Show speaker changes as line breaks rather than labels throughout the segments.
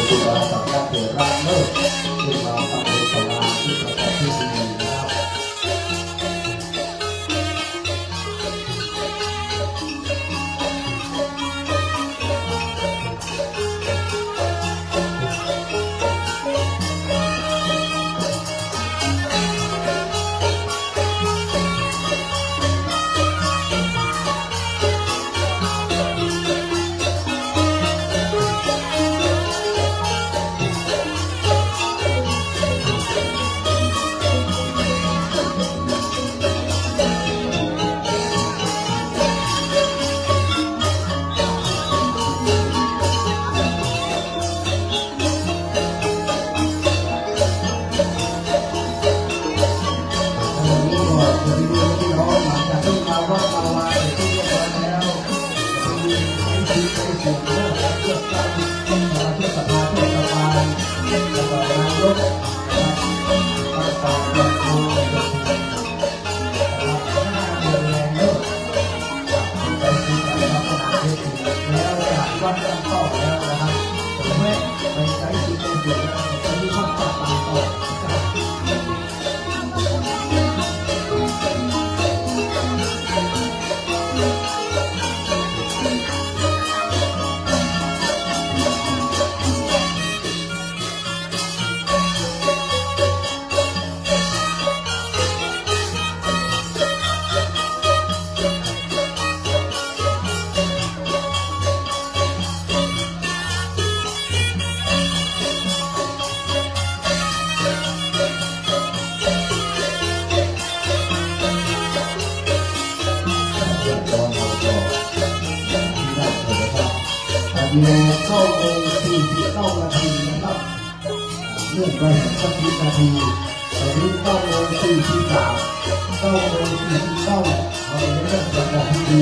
คุณอาสังฆเถระเลิศที่มาฟังศาลาที่ประกอบพิธีนะครับเข้าโมง49 นาทีนะครับเลื่อนไปสัก10 นาทีตอนนี้เข้าโมง43เข้าโมง49เราในเรื่องประกอบพิธี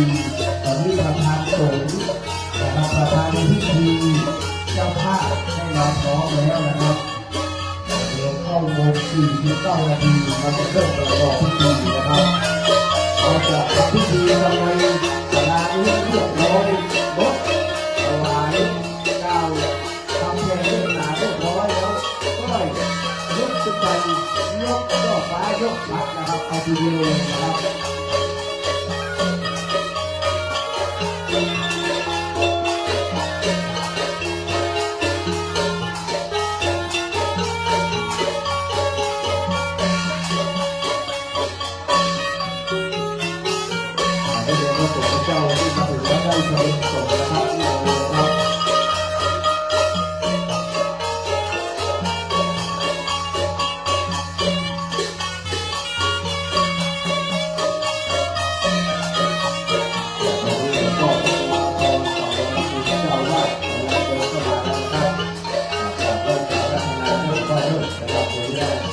ตอนนี้ประธานสงฆ์นะครับประธานในพิธีเจ้าภาพได้มาพร้อมแล้วนะครับเดี๋ยวเข้าโมง49 นาทีเราจะเริ่มประกอบพิธีนะครับเราจะทำพิธีทำไมศาลานี้เรียบร้อยรถถวายเก้าทำเพลงเรื่องหนาเรียบร้อยแล้วก็ยกขึ้นไปยกก็ฟ้ายกชัดนะครับเอาทีเดียวเลยนะครับเจ้าที่มาถึงแล้วได้เชิญส่งนะครับที่โรงนะครับ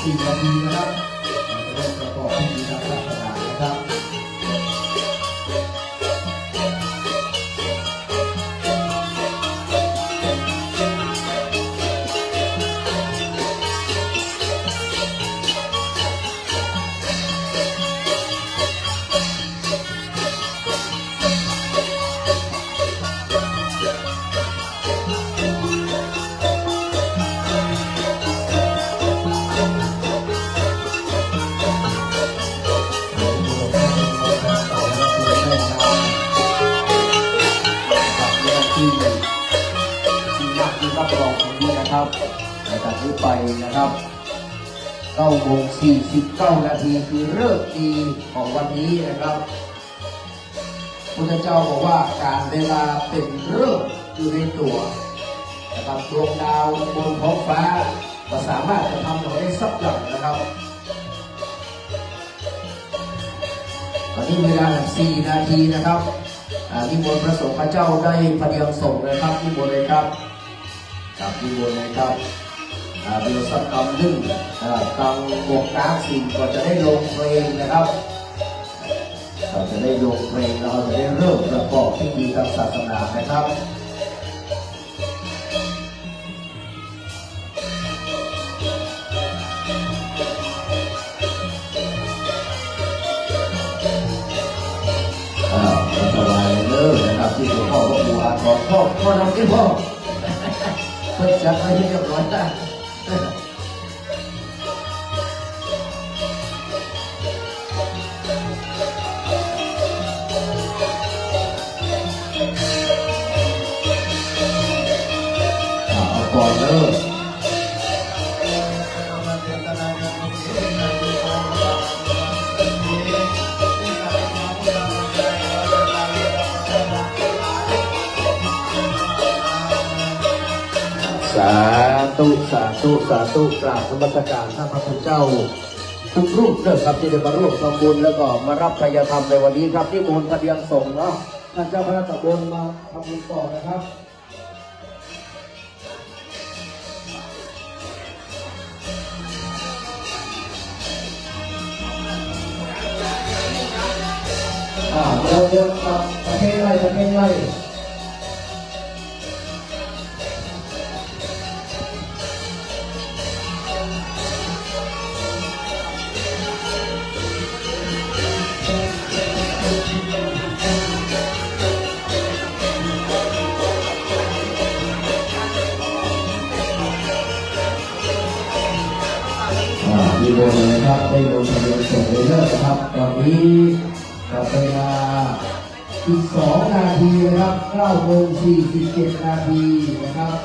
4 นาทีนะครับจะได้ประกอบพิธีทางศาสนานะครับรับรองตรงนี้นะครับในจากนี้ไปนะครับ9 โมง 49 นาทีคือฤกษ์ดีของวันนี้นะครับพุทธเจ้าบอกว่าการเวลาเป็นฤกษ์อยู่ในตัวนะครับดวงดาวบนท้องฟ้าก็สามารถจะทำได้สักอย่างนะครับตอนนี้เวลา4 นาทีนะครับนิมนต์พระสงฆ์พระเจ้าได้พระเดียงส่งเลยครับนิมนต์เลยครับครับนิมนต์เลยครับเดี๋ยวสักคำหนึ่งกลางวงกลางสิ่งก็จะได้ลงเพลงนะครับเราจะได้ลงเพลงเราจะได้เริ่มประกอบพิธีทางศาสนานะครับสบายเลยนะครับที่หลวงพ่อหลวงปู่อาทรพ่อทำกินพ่อ เพิ่งจัดให้เรียบร้อยได้ก่อนเลิกสาธุสาธุสาธุกราบนมัสการท่านพระคุณเจ้าทุกรูปเด้อครับที่ได้มาร่วมทำบุญแล้วก็มารับชัยธรรมในวันนี้ครับที่มูลเสบียงส่งเนาะท่านเจ้าคณะตำบลมาทำบุญต่อนะครับเดี๋ยวกับประเทศไรมีโบนเลยครับได้โบนทะเบียนส่งเลยเลิกครับตอนนี้กับเวลาอีก2 นาทีนะครับ9:47 นาทีนะครับ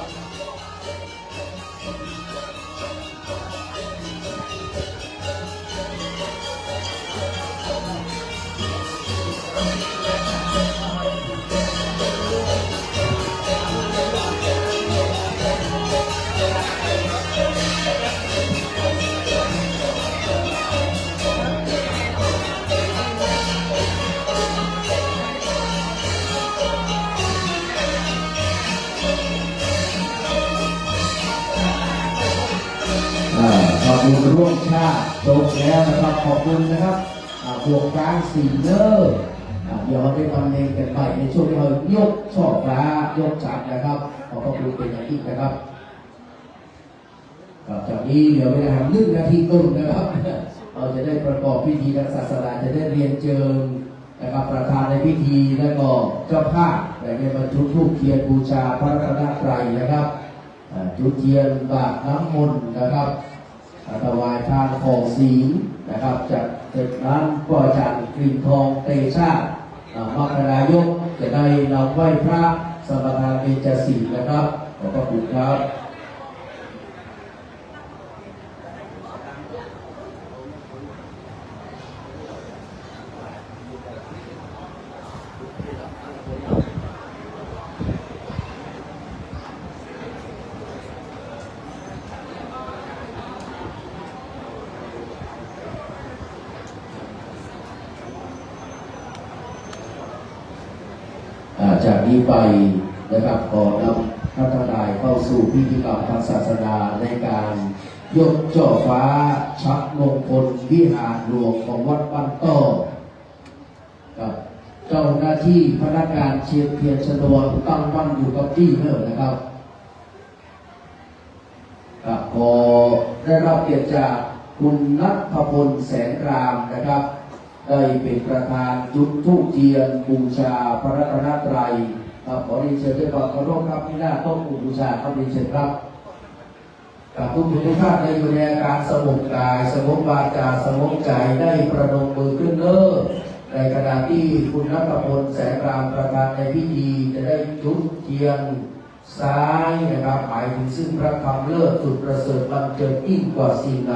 ขอบคุณร่วมชาติจบแล้วนะครับขอบคุณนะครับบวกกลางสีเนอร์เดี๋ยวเราได้ทำเพลงกันไปในช่วงที่เรายกช่อฟ้ายกจัดนะครับขอบคุณเป็นอย่างยิ่งนะครับจากนี้เดี๋ยวเวลา1 นาทีครึ่งนะครับเราจะได้ประกอบพิธีทางศาสนาจะได้เรียนเชิญนะครับประธานในพิธีและก็เจ้าภาพได้บรรจุธูปเทียนบูชาพระรัตนตรัยนะครับจุดเทียนบาตรน้ำมนต์นะครับถวายทานของศีลนะครับจากเจ็ดร้านก็อาจารย์กลิ่นทองเตชะมรรคนายกจะได้นำไหว้พระสมทานเบญจศีลนะครับขอบพระคุณครับจากนี้ไปนะครับขอนำพระธนายเข้าสู่พิธีกรรมทางศาสนาในการยกช่อฟ้าชักมงคลวิหารหลวงของวัดบ้านต้อกับเจ้าหน้าที่พนักงานเชียร์เทียนชนวนตั้งมั่นอยู่กับที่เนิ่นนะครับขอได้รับเกียรติจากคุณณัฐพลแสนรามนะครับได้เป็นประธานจุดธูปเทียนบูชาพระรัตนตรัยขอเรียนเชิญด้วยความเคารพครับที่หน้าโต๊ะบูชาครับเรียนเชิญครับกับทุกท่านได้อยู่ในอาการสงบกายสงบวาจาสงบใจได้ประนมมือขึ้นเลิกในขณะที่คุณณัฐพลแสนรามประธานในพิธีจะได้จุดเทียนซ้ายนะครับหมายถึงซึ่งพระธรรมเลิศสุดประเสริฐบันเจิดยิ่งกว่าสิ่งไหน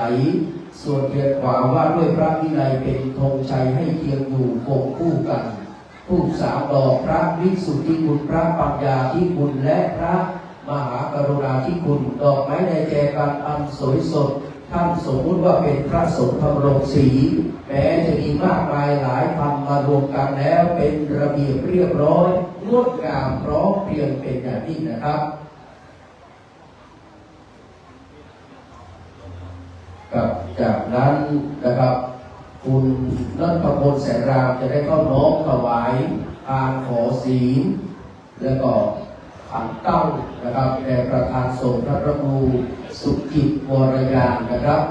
ส่วนเทียนขวาว่าด้วยพระวินัยเป็นธงชัยให้เคียงอยู่คงคู่กันทูป3 ดอกพระวิสุทธิคุณพระปัญญาธิคุณและพระมหากรุณาธิคุณดอกไม้ในแจกันอันสวยสดท่านสมมุติว่าเป็นพระสงฆ์ธรรมรงศรีแม้จะมีมากมายหลายพันมารวมกันแล้วเป็นระเบียบเรียบร้อยงดงามพร้อมเพรียงเป็นอย่างยิ่งนะครับจากนั้นนะครับคุณณัฐพลแสนรามจะได้เข้าน้อมถวายทานขอศีลแล้วก็ขันเต้านะครับแด่ประธานสงฆ์พระประมูสุกิจวรยานนะครับ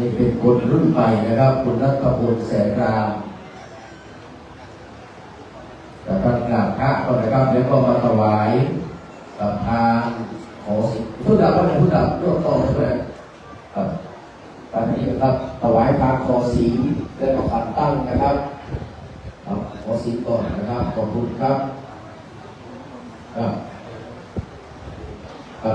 นี่เป็นคนรุ่นใหม่นะครับคุณรัตพลแสนรามแต่ท่านกราบพระก่อนนะครับแล้วก็มาถวายกับทางขอสิผู้ดับว่าในผู้ดับร่วมต่อด้วยครับตอนนี้ครับถวายพานขอสีและก็ขันตั้งนะครับขอสีก่อนนะครับขอบคุณครับ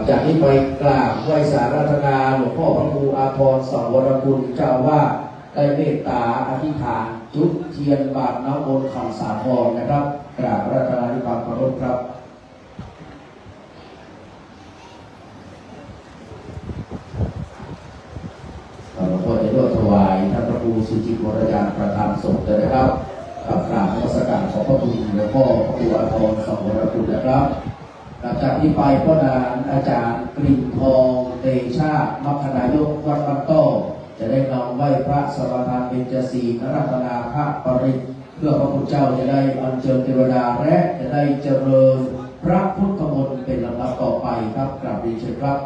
จากนี้ไปกราบไหว้สาราธนาหลวงพ่อพระครูอาภรณ์สังวรคุณเจ้าว่าได้เมตตาอธิษฐานจุดเทียนบาทน้ำมนต์ขันสาธรนะครับกราบรัตนาธิปังเคารพครับหลวงพ่อจะด้วยถวายท่านพระครูสุจิตวรยานประธานสงฆ์เลยนะครับกับกราบนมัสการขอพระคุณหลวงพ่อพระครูอาภรณ์สังวรคุณนะครับหลังจากนี้ไปพ่อนานอาจารย์กลิ่นทองเตชะมัคคณายกวัดบ้านโต้จะได้นำไหว้พระสมทานเบญจศีลรัตนาพระปริตเพื่อพระพุทธเจ้าจะได้อัญเชิญเทวดาและจะได้เจริญพระพุทธมนต์เป็นลำดับต่อไปครับกราบเรียนเชิญครับ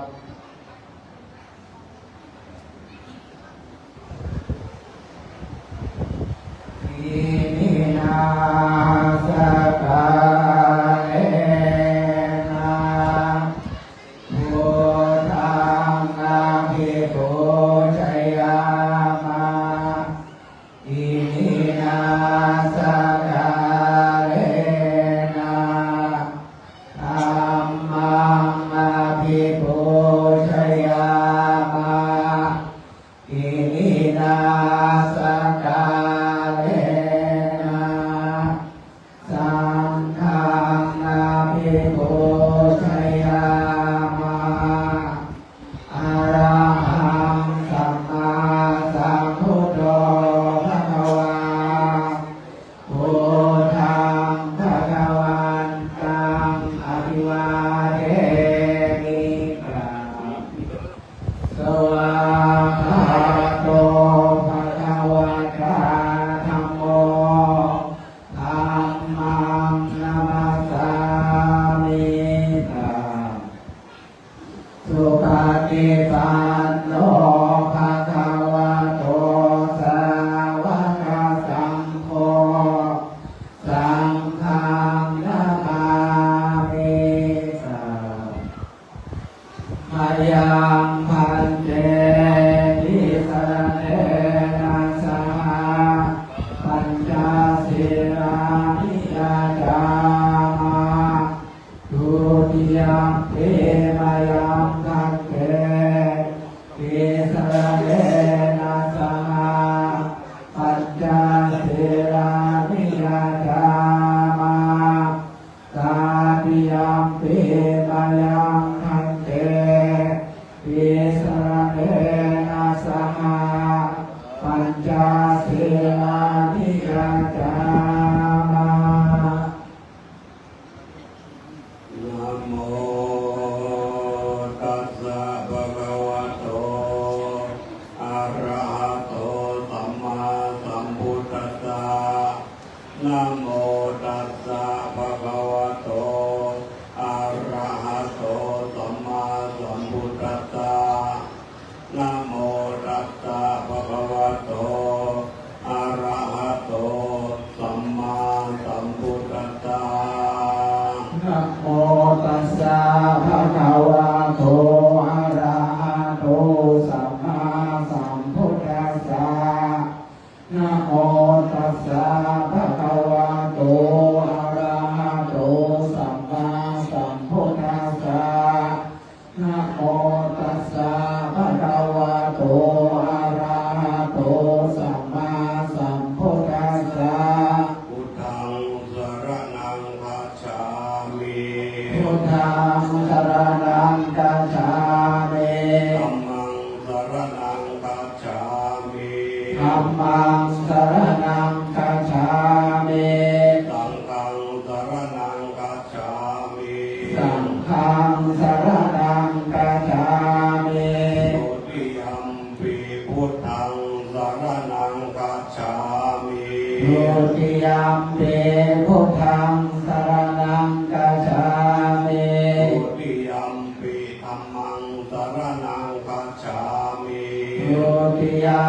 โยติยา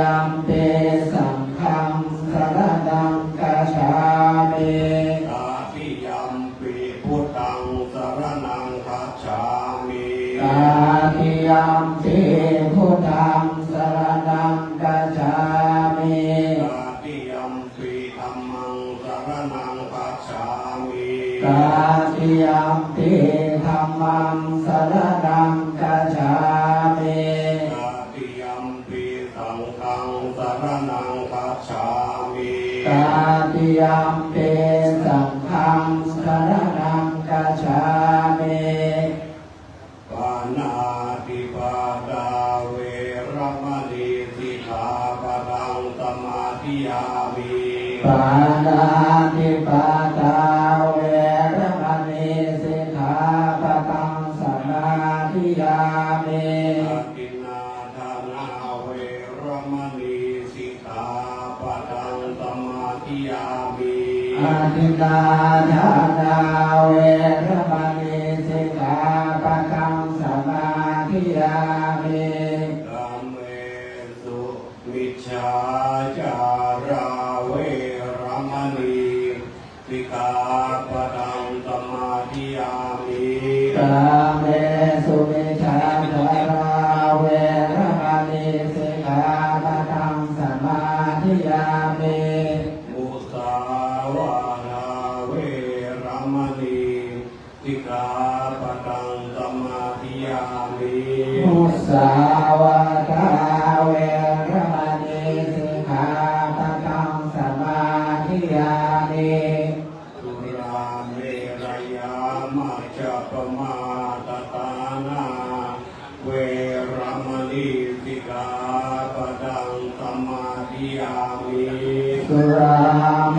ยัมปิสังฆังสรณังคัจฉามิ
ตาทิยัมปิพุทธังสรณังคัจฉามิ
ตาทิยัมปิพุทธังสรณังคัจฉามิ
ตาทิยัมปิธัมมังสรณังคัจฉามิ
ตาทิยัมปิธัมมังสรณังคัจฉามิ
ตาทิยัมปิสังฆังสรณังคัจฉามิ
ตาทิยัมปิสังฆังสรณังคัจฉามิ
ปานาติปาตาเวรมณีสิกขาปะทังสมาธิยามิ
ปานาติปาตาเวรมณีสิกขาปะทังสมาธิยามิ
อาทินนาทานาเวรมณีสิกขาปะทังสมาธิยามิ
อาทินนาทานาเวรมณีสิกขาปะทังสมาธิยามิ
ธัมเมสุมิจฉาจาราเวรมณีสิกขาปะทังสมาธิยามิ
กาเมสุมิชฌาจาราเวรมณีสิกขาปะทังสมาธิยามิ
มุสาวาทาเวรมณีสิกขาปะทังสมาธิยามิ
มุสาวาทาเวรมณีสิกขาปะทังสมาธิยามิ
สุราเมรยามัจจปมาตตานาเวรมณีสิกขาปะทังสมาธิยามิ
สุราเม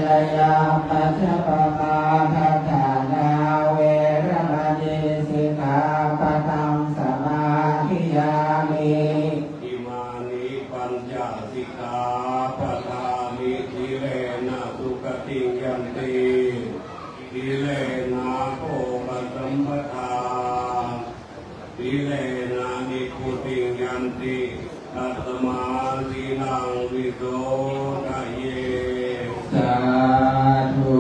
รยามัจจปมาทัฏฐานาเวรมณีสิกขาปะทังสมาธิยามิ
อิมานิปัญจสิกขาปะทานิทิเลนะสุขติยันติทิเลนะโภคสัมปทาทิเลนะนิพุติยันติตัตมาสีลังวิโสทะเย
สาธุ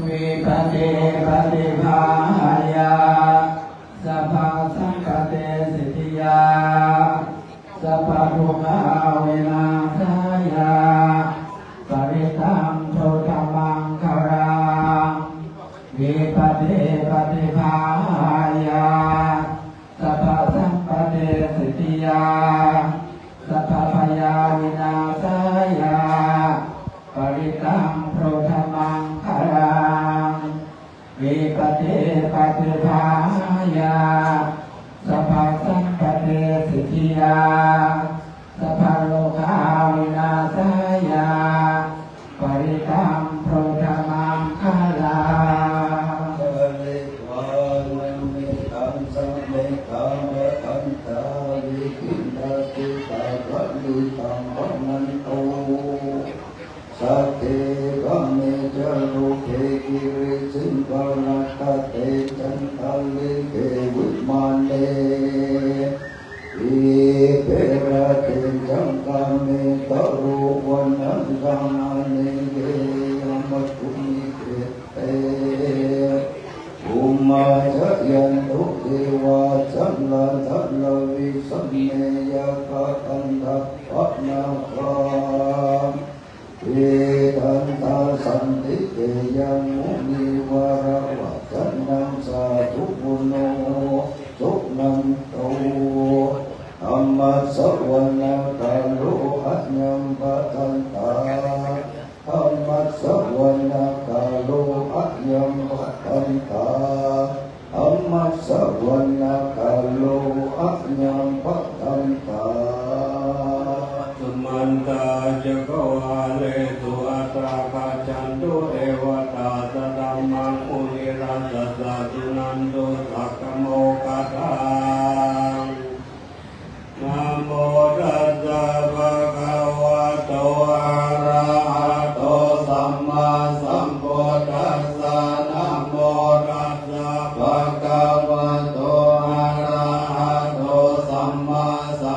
วิปติปฏิภาหายาสัพพะสังฆเตสิทธิยาสัพพะทุกขาเวนาสายาปริตังโทธรรมังคารังวิปติปฏิภาหายาสัพพะสังฆเตสิทธิยาสัพพะพยาวินาสายาปริตังโทธรรมังคารังวิปติปฏิภาหายาสัพพะสังฆเตสิทธิยาสัพพะโลกาวินาสายาปริตังโทธรรมังคารัง
เลิกวานเมตังสัมเมตังเมตังตาวิกินดาติตาวันิตังวันันโตสัตเตกัมเมจารุเกกิริสิงกานาคเตจันทาลิเกวิมานเนอิเประเตจังกาเมตารุวันนังกานาเนเกยมัตถุมิเกเต อุมาจะยันตุเทวาจันลาทัลลวิสัมเมยะกะตันทะปัจนาคาเอตันตาสันติเกยังมุนิวาระวะจันนังสาธุปุโนสุนันโตธัมมัสสวนาคาโลอัญญัมปะทันตาธัมมัสสวนาคาโลอัญญัมปะทันตาธัมมัสสวนาคาโลอัญญัมปะทันตา
สุมันตาจักวาเลสุอัตราคาจันตุเอวตาสดัมมังอุนิรัสสะจุนันตุสักขโมกตังนะโมตัสสะภะคะวะโตอะระหะโตสัมมาสัมพุทธัสสะนะโมตัสสะภะคะวะโตอะระหะโตสัมมาสัม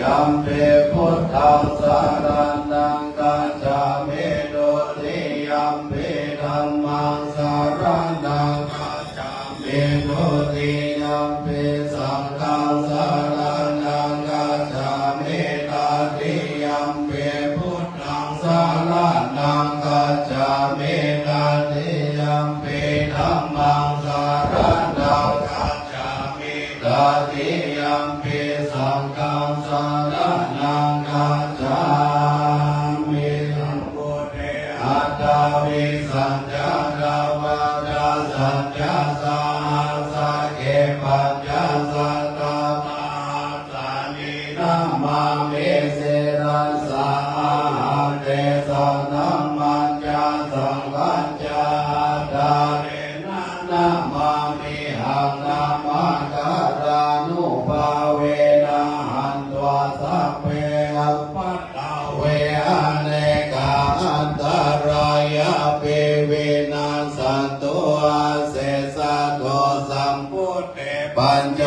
ยัมปิพุทธังสารนังกัจฉามิดุติยัมปิธัมมังสารนังกัจฉามิดุติยัมปิสังฆังสารนังกัจฉามิตติยัมปิพุทธังสารนังกัจฉามิตติยัมปิธัมมังสารนังกัจฉามิตติยัมปิสังฆังสารนังกัจฉามิสัมพุทธอัตตาวิสัญญาณวาจาสัจจะสาสะเกปัญญาสัตตาสานินามามิเสรัสสะเตสันนัมมัญญาสังกัญจาดาเรนะนามามิหังนามาการานุภาเวนะหันตัวสัพเพปัตตาเวอเนกาอันตรายาเปเวนะสันตุเสสะโตสัมพุทเตปัญญ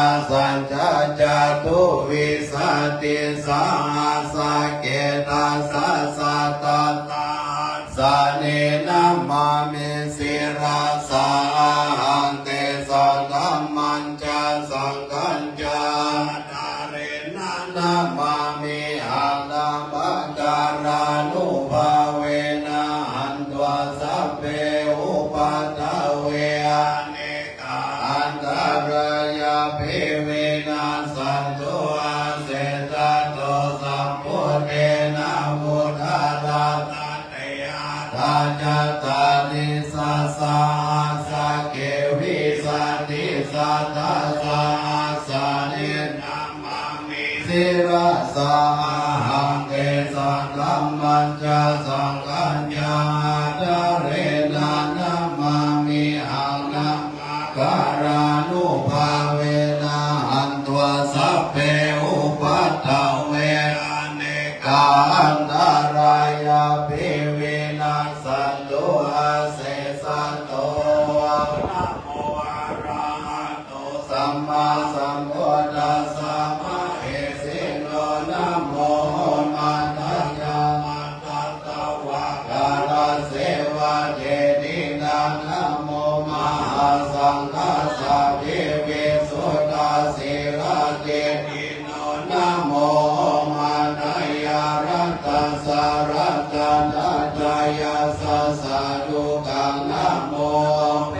าสัจจะจตุวิสัตติสาสะเกตัสสะสัตตาสาเนนะมามิสิราสาหันเตสัตตมัญจสังกัญจาดาเรนะนะมามิหังนามาการานุภาเวนะหันตัวสัพเพอุปัฏฐเวอเนกาอันตรายาเภเวนะสันตุเสตโตสัมพุทเทนะมุทธาราตเตยะทาจัตตานิสัสสะสะเกวิสันติสัตตาสาสานินามามิสิราสาหังเกสังฆัมมัญจสังกัญญาดาเรนะนามามิหังนามาการานุภาเวนะหันตัวสัพเพอุปัฏฐเวอเนกาอันตรายาภิเวนะสันตุเสสันโตนะโมอะระหะโตสัมมาสัมพุทธัสสะมะเอสิโนนะโมมันตัญญามันตัตตวะกาลเสวะเจตินานะโมมหาสังฆสัพพิวิสุทธาสิระเจติโนนะโมมานัยยารัตตสารัตตนาจายาสัสสะดุกังนะโม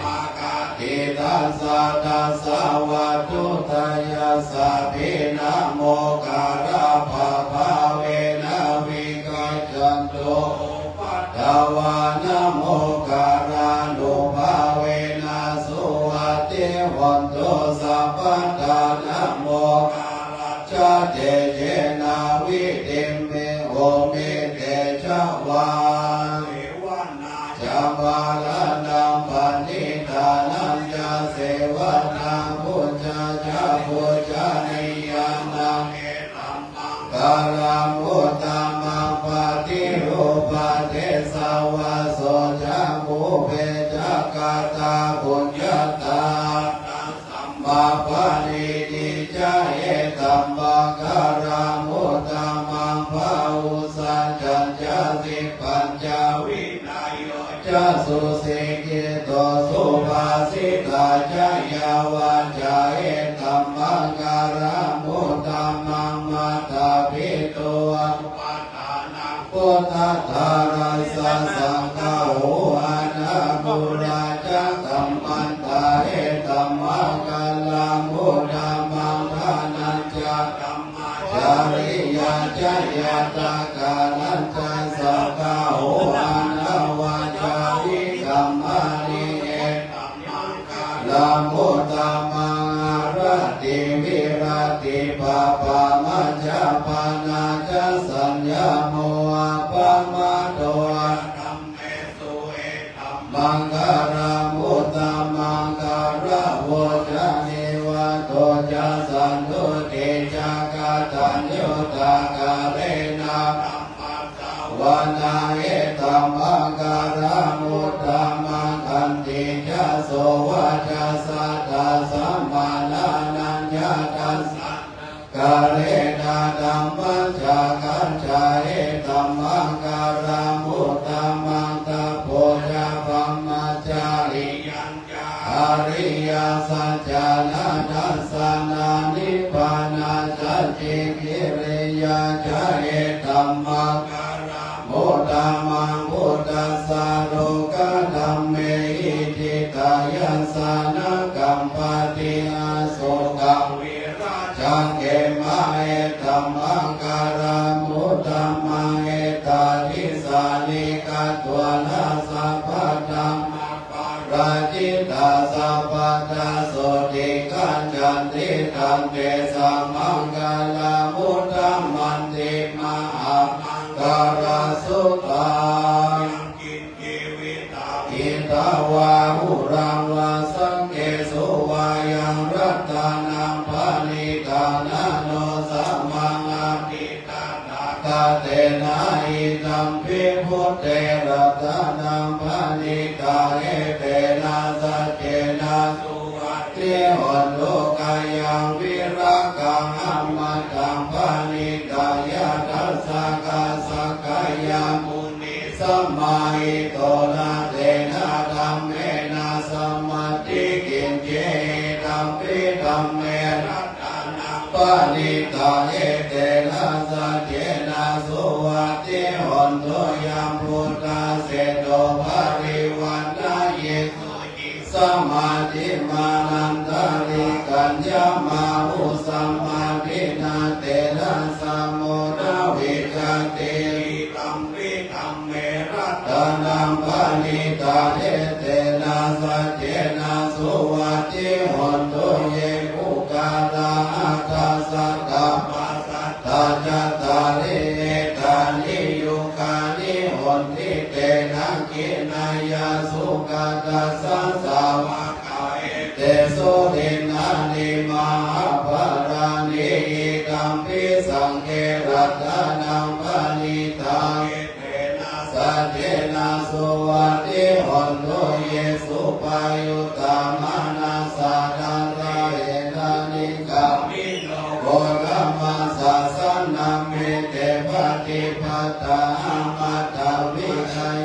ภะคะติตัสสะตัสสะวะตุตยาสัพพินะโมการะภะภะเวนะวิกัจจันโตปัตตวานะโมการานุภาเวนะสุวัตติวันโตสัพพทานะโมการะชะเตเจนะวิติมเมโอเมเตชะวาเทวนาจะบาลานังปณิธานังจะเสวนาพุทธะจะพุทธะนิยานังเอตัมมังกาลามุตตมังปฏิรูปเทสาวาโสจะมุเปจะกาตาปุญญาตาสัมมาปานิติจะเอตัมมังการามุตตมังภาอุสัจจัญญาสิปัญจวินัยจะสุสิกิโตสุภาสิตาจะยาวาจาเอตัมมังการามุตตมังมัตตาภิตัวปัฏฐานังพุทธทาราสังฆาโหอานาบุราจะธัมมันตาเอตัมมังกาลามุตตมังทานัญจะธัมมาจาริยาจะยาตากานัญจะสัพพะโหอานาวาจาริกัมมานิเอตัมมังกาลามุตตมังรติวิรติปะปะมัจจปานาจะสัญญาโมอะปะมะโตธัมเมสุเอตัมมังการามุตตมังการะโวจะเนวะโตจะสันตุติจะกะตัญญูตากะเรนะธัมมัสสวะนาเอตัมมังการามุตตมังคันติจะโสวะจะสัตตะสัมมานานัญญาตัสสะ กาเลนะธัมมัจจาคัญจาเอธัมมังการามุตตมังตะโพชาภัมมัจจาริยัญจาอริยสัจจานาทัสสนานิพพานาสัจจิกิริยาจาเอธัมมังการามุตตมังพุทธัสสะโลกธัมเมหิทิตายัสสานกัมปติอาโสกังวิราชังเกมะเอธัมมังการามุตตมังเอตาทิสานิกัตวนาสัพพะธัมมปาราจิตาสัพพะตาโสติกัญจันติธัมเตสัมมังกาลามุตตมันติมหามังการาสุตาอินทวาหุรังวาสังเกสุวายังรัตานังพานิกานาโนสัมมังอภิตานาคาเตนะอิตัมปิพุทเตรัตานังพานิกาเอเตนะสัจเจนะสุวัตติหนโลกายังวิรักขังอัมมัตตังพานิกายะทัสสะกาสักกายามุนิสัมมาหิโตนะเตนะธัมเมนะสัมมาทิกินเจธัมปิธัมเมรัตตันังปานิกาเอเตนะสัจเจนะสุวัตติหนโตยัมพุทธาเสโตภริวันนะเยสุจิสัมมาทิมานันตาริกัญญามาหุสัมมาทินาเตนะสัมโมนาวิจติธัมปิธัมเมรัตตนังปานิกาเอเตนะสัจเจนะสุวัตติหนโตเยปุกาลาอัตถสัตตปัสสัตตาจัตตาริเอกานิยุกานิหนติเตนะกินายาสุกาตัสสะสาวกาเอเตโสตินานิมหาภารานิกัมปิสังเกรัตนังปานิตาเอเตนะสัจเจนะสุวัตติหนโตเยสุปายุตตามานาสานันราเอนานิกัมมิโนโกกัมมัสสะสันนัมเมเตปฏิปัตตามัตตวิชัย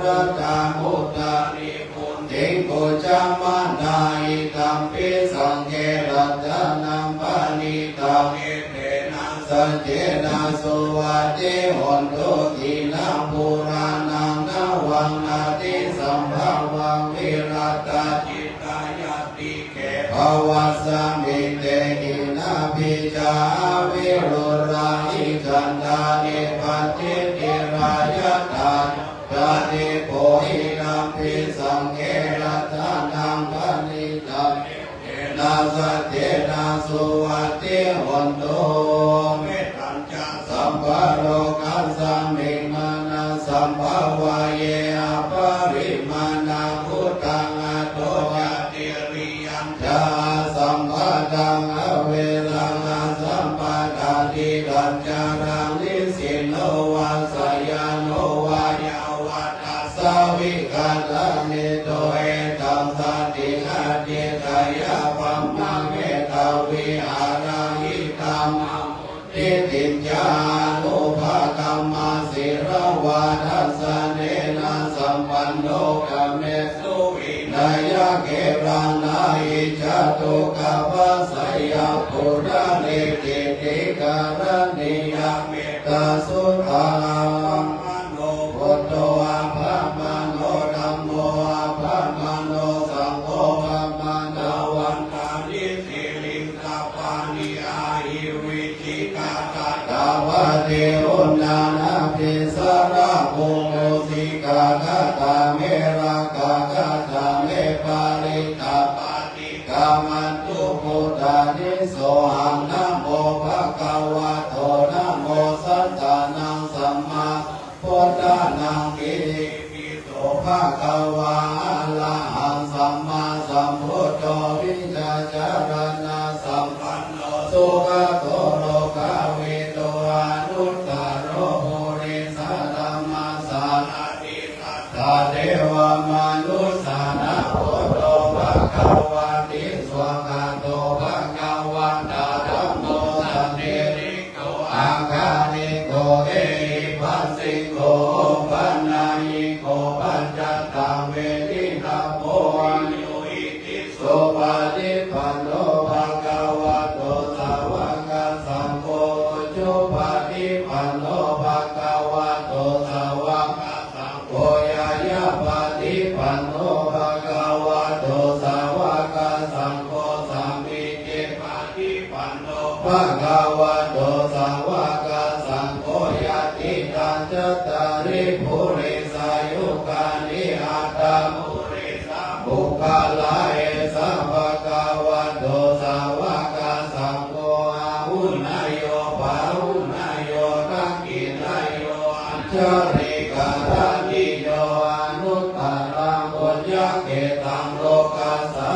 รัตตามุตตานิพุนติโกจามานาอิตัมปิสังเกรัตนังปานิตาเอเตนะสัจเจนะสุวัตติหนโตกินังปุรานังนาวังนาติสัมภาวังวิรัตจิตายติเกภวสัมมิเตหินาภิจาวิรุราหิจันดานิปัตติติรายตาปฏิโภหินัมปิสังเกรัตนังปานิตัมเตนะสัจเจนะสุวัตติหนโตเมตัญจสัมภโรกัสสมิมานะสัมภวะเยอปริมาณาพุทธังอโตยติริยัญจาสัมภตังอเวรังสัมปทาติกัญจารังนิสิโนวาสยานโนวายาวัตสาวิกาตานิโตเอตัมสัตติอาติกายาปัมมังเอตาวิหาราหิตัมติติจานุภาคัมมาสิรวาทัสสะเนนะสัมปันโนกัมเมสุวินายะเกรังนาอิจตุกะปัสสยาปุระเนติติการณิยะเมตตาสุขังโนพุทโธอะภะมะโนธัมโมอะภะมะโนสังโฆอะภะมะวันตานิสิลิงกัปปานิอาหิวิจิกาตาตาวะเทอุณานาภิสระภูโมสิกาคาตาเมระกาคาตาเมปาริตาปาติกามันตุพุทธานิโสหังนะโมภะคะวะโตนะโมสัตตานังสัมมาพุทธานังอิติโสภะคะวะอะระหังสัมมาสัมพุทโธวิชาจารณะสัมปันโนสุขโตโลกาวิโตอนุตตโรปุริสธัมมาสานาติสัทธาเทวมนุสสานะพุทโธภะคะวะติสวากาโตภะคะวะตาธัมโมสันนิ อาคานิโกเอปัสสิโกปัญญายิโกปัญจตาเวทินาโพโยอิติโสปะฏิปันโนภะคะวะโตสาวกสังโฆจุปะฏิปันโนภะคะวะโตสาวกสังโฆยายาปะฏิปันโนภะคะวะโตสาวกสังโฆสัมมิเจปะฏิปันโนภะคะวะโตสาวกสังโฆยะติตังจัตตาริปุริสายุกานิอัตตามุริสาบุคลาเอสัพพะคะวะโตสาวกสังโฆอาหุนายโยปาหุนายโยกังกินายโยอัญชริกาลานิโยอนุตตรังปุญญเกตังโลกัสสา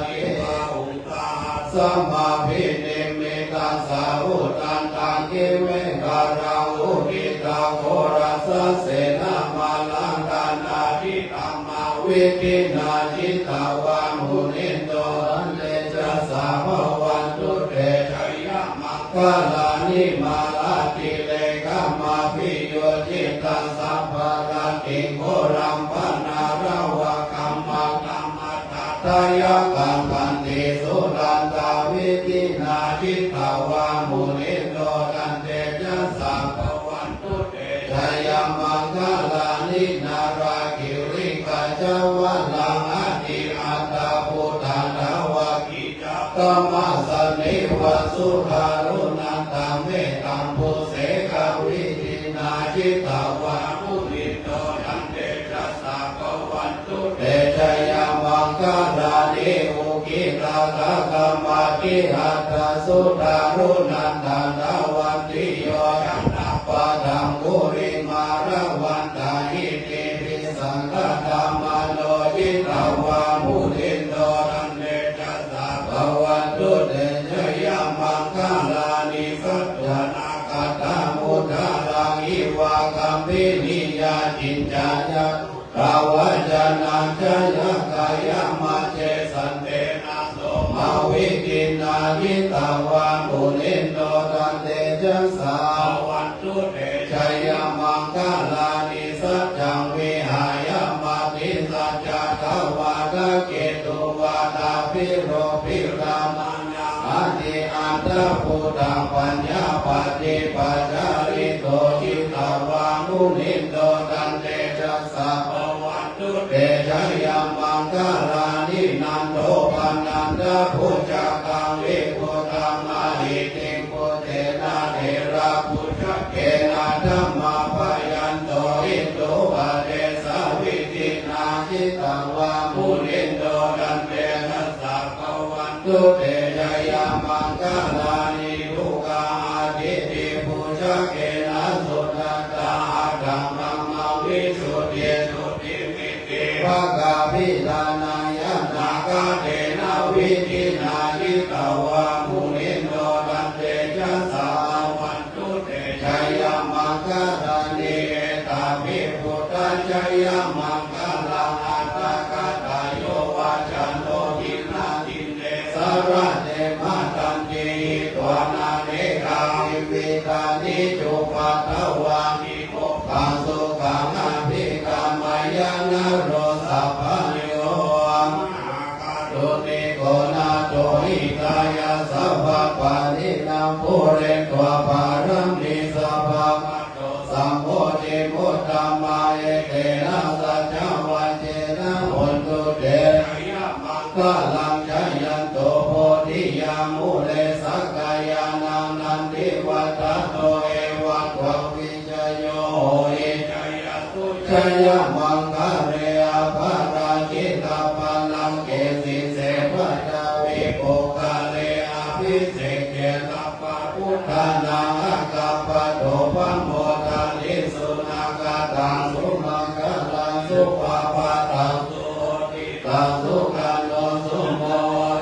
ลิมาอุตตาสัมมาภินิมิตังสาวุตันตังกิเมการังอุทิตังโหรัสสะเสนามาลังกานาทิตัมมาวิทินาจิตาวามุนิโตอันเตจะสาภวันตุเตชัยยะมังคลานิมาลาติเลกามาพิโยจิตังสัพพะราติโกรัมปนาราวะกัมมะกัมมะตตายะกัมปันติสุรันตาวิทินาจิตาวามุนิโตอันเตจะสาภวันตุเตชัยยะมังคลานินาราคิริกาจวัลลังอติอัตตาพุทธานาวะกิจกรรมสนิวสุขารุนันตเมตัมปุเสกวิทินาจิตาวามุนิโตอันเตจะสาภวันตุเตชัยยะมังคลานิอุกิตาตากรรมติหัตถสุตารุนันตนาวันติโยยันนาปะธังกุริมาระวันตาหิติปิสังฆธรรมโนจิตาวามุนิโตอันเตจะสาภวันตุเตชัยยะมังคลานิสัจจนาคตามุทารังอิวะคัมปินิยาจินจายะภาวะจนะจายะกายะมัจเจสันเตนะโสมาวิกินายิตาวามุนิโตตันเตจัสสาวันตุเตชัยยะมังคลานิสัจจังวิหายะมาติสัจจทวาทะเกตุวาทาภิโรภิรามัญญาอาติอัตถพุทธปัญญาปฏิปัจจาริโตจิตาวามุนิโตตันเตจัสสะวันตุเตชัยยะมังคลานินันโตปันนันทพุจจกังวิพุทธังอหิติพุทเทนะเทระพุทธเกนะธัมมาปยันโตอิโตปะเดสาวิตินาจิตาวามุนิโตตันเตจัสสะวันตุเตชัยยะมังคลานิทุกขาทิติพุทธเกนะสุตตาธัมมังมังวิสุทธิสุทธิมิติภะกาภิลานายะนาคาเทนะวิทินาจิตาวามุนิโตตันเตจัสสะวันตุเตชัยยะมังคลานิเอตาภิพุทธชัยยะมังคลาอัตตะกตายโยวาจันโตทินาทิเนสระเตมาตันติตวานาเนกาวิวิตานิจุปัตตวานิโมปังสุขังอภิกามายานะโรสัพพโยโตติโกนาโตหิตายาสัพพปานินาภูเรตวาภารัมนิสัพพะสัมโพธิพุทธมาเอเตนะสัจจวัจเจนะหุนตุเตชัยยะมังคลังชัยยันโตโพธิยามุเลสักกายานังนันทิวัตโตเอวัตวะวิจโยเอชัยยะตุชัยยะมังคะเรอภาราจิตาปัลลังเกสิเสวะจาวิโภคาเลอภิเศกเกตัปปะพุทธานังอะกัปปะโตปัมโมทานิสุนาคาตังสุมังคลังสุปาปะตังสุติตังสุขันโนสุโม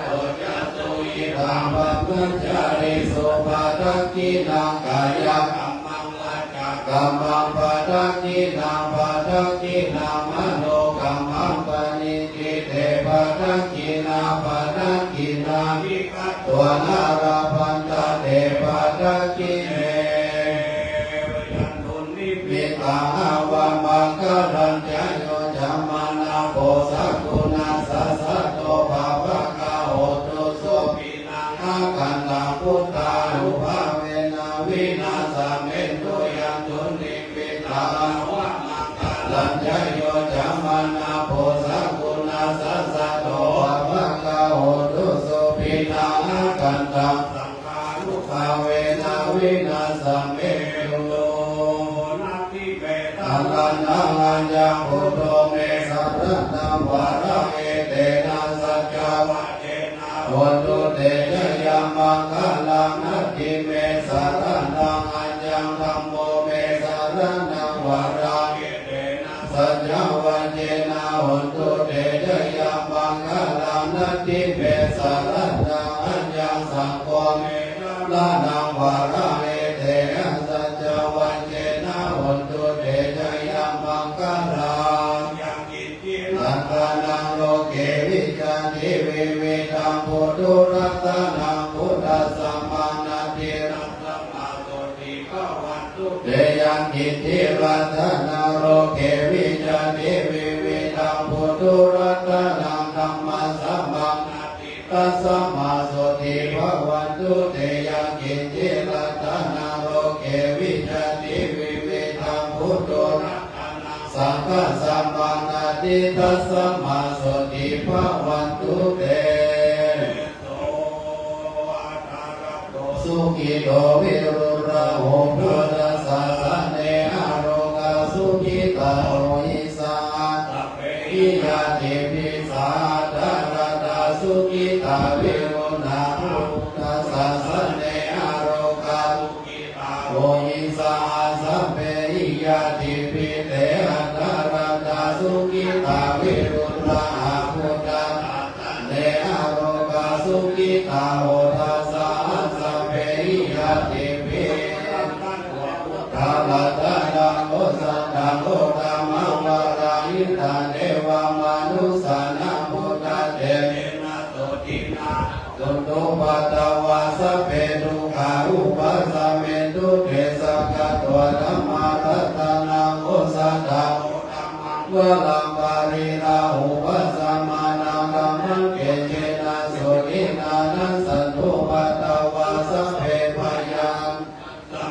โตจัตุยิตังปัมมัจจาริสุปาทักขินังกายกัมมังวัจจะกัมมังปะทักขินังปะทักขินังมโนกัมมังปณิทิเตปะทักขินาปะทักขินาวิคัตตัวนาราพันตะเตปะทักขิเน ลัญจโยจามานาโพสักกุณาสัสสะโตภาวะกาโหตุสุปินังอาคันตังพุทธานุภาเวนะวินาศเมตุยันตุนิปิตาวะมังคลัญจโยจามานาโพสักกุณาสัสสะโตภาวะกาโหตุสุปินังอาคันตังสังฆานุภาเวนะวินาศเมตุอังคันตังอัญญพุทโธเมสัพพะนังวาระเอเตนะสัจจวะเจนะโหตุเตชะยามังคะลังนัตถิเมสารนังอัญญังธัมโมเมสารนังวาระเอเตนะสัจจวะเจนะโหตุเตชะยามังคะลังนัตถิเมสารนังอัญญังสังโฆเมสารนังวาระเอเตนะสัจจวะเจนะโหตุเตชะยามังคะลังยังกิจจิรัตนังโลเกวิจานิวิวิตังพุทธุรัตนังพุทธสัมมานาทิรัตมาโสติภวันตุเตยังกิจจิรัตนังโลเกวิจานิวิวิตังพุทธุรัตนังธัมมาสัมมานาทิตัสสมาโสติภวันตุเตยังกิจจิรัตนังโลเกวิจานิวิวิตังพุทธุรัตนังสังฆสัมมานาทิตัสสมาโสติภวันตุเตสุขิโตวิรุระโหพุทธสาสเนอโรกาสุขิตาโอหิสาตัพเพหิยาติปิสาดาราดาสุขิตาวิรุณาพุทธสาสเนอโรกาสุขิตาโอหิสาสัพเพหิยาติปิเตอะดาราดาสุขิตาวิรุณาพุทธสาสเนอโรกาสุขิตาโอทัสสะสัพเพหิยาติปิกาลตะนังโอสัตตังโอตัมมังวารายิตาเทวามนุสานังพุทธเตนะโสตินาตุตุปัตตวาสัพเพทุกขาอุปัสสะเมตุเตสักขะตัวธัมมาทัตตานังโอสัตตังโอธัมมังวะลังปาริราอุปัสสะมานังธัมมังเกเจนะโสตินานัสสันตุปัตตวาสัพเพพยัง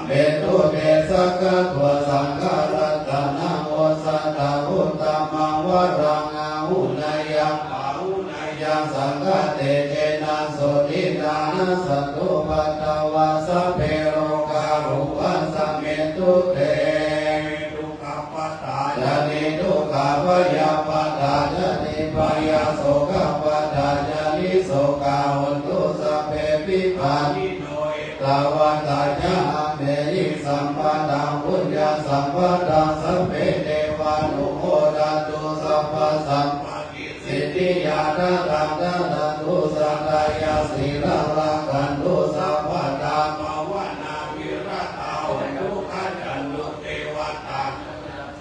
เมตุเตสักขะตัวสังฆรัตนังโอสัตตะอุตตมังวะรังอาหุนยังอาหุนยังสังฆเตเจนะโสตินานัสสันตุปัตตวาสัพเพโรกาลุปัสสะเมตุเตทุกขปัตตาจานิทุกขพยาปัตตาจานิพยาโสกปัตตาจานิโสกาหุนตุสัพเพปิปานิโนตาวันตาจาเมหิสัมปันตังพุญญาสัมปันตังสัพเพเทวานุโมดันตุสัพพสัมปติสิทธิญาณตังดันตุสัตตายาสีรังรังกันตุสัพพตามาวนาวิรัตาหุนตุขันจันตุเทวตา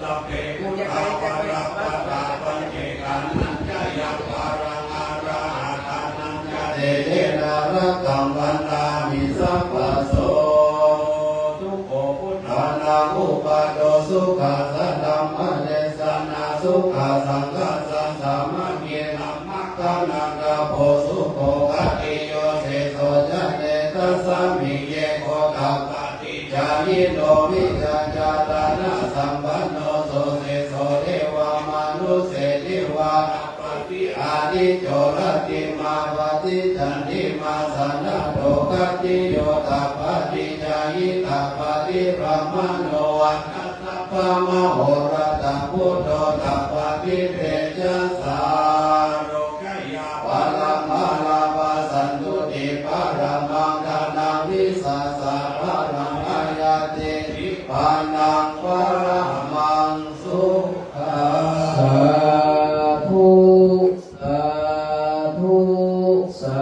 สัพเพพุทธาวราปตาปัญเจกันัญจยังวารังอาราหานัญจเตเจนารักขังวันตามิสัพพโสทุกโขพุทธานาอุปาโตสุขัสสะธัมมะเดสนาสุขัสสังฆัสสะสามัคคีนัมมัคคะนังกะโพสุโขกัตติโยเสโสจะเนตัสสะมิเยโคกัปปติจายิโนวิจาจาตานะสัมปันโนโสเสโสเทวามนุเสติวาปฏิอาดิโจรติมาปฏิจันติมาสนะโตกัตติโยตัปปติจายิตัปปติพระมโนวัฏฏัสสะพะมโหรตังพุทโธตัปปติเตจัสสาโรกยาวะละมาลาภสันตุติปะระมังทานาวิสัสสะพะรังอายาตินิพพานังปะระมังสุขัง
สาธุสาธุสา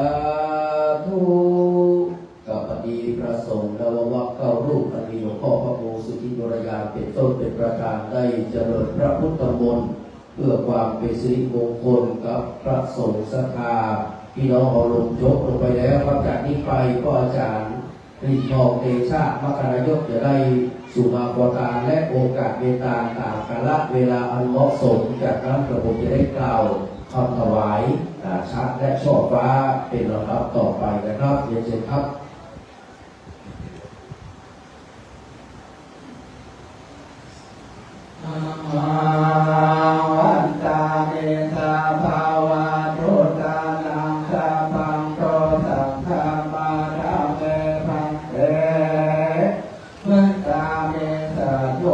ธุกับปฏิพระสงฆ์และวัดเข้ารูปอันมีหลวงพ่อพระครูสุทธิวรยานเป็นต้นเป็นประการได้เจริญพระพุทธมนต์เพื่อความเป็นสิริมงคลกับพระสงฆ์ศรัทธาพี่น้องเอาลงยกลงไปแล้วครับจากนี้ไปก็อาจารย์ รินทองเตชะมกรายกจะได้สุมาพตาและโอกาสเวตาตามกาลเวลาอันเหมาะสมจากนั้นพระองค์จะได้กล่าวคำถวายชัดและช่อฟ้าเป็นลำดับต่อไปนะครับเรียนเชิญครับ
วันตาเมตาภาวะโตตานังสัพพังโตสังฆมาราเมพังเตวันตาเมตาโย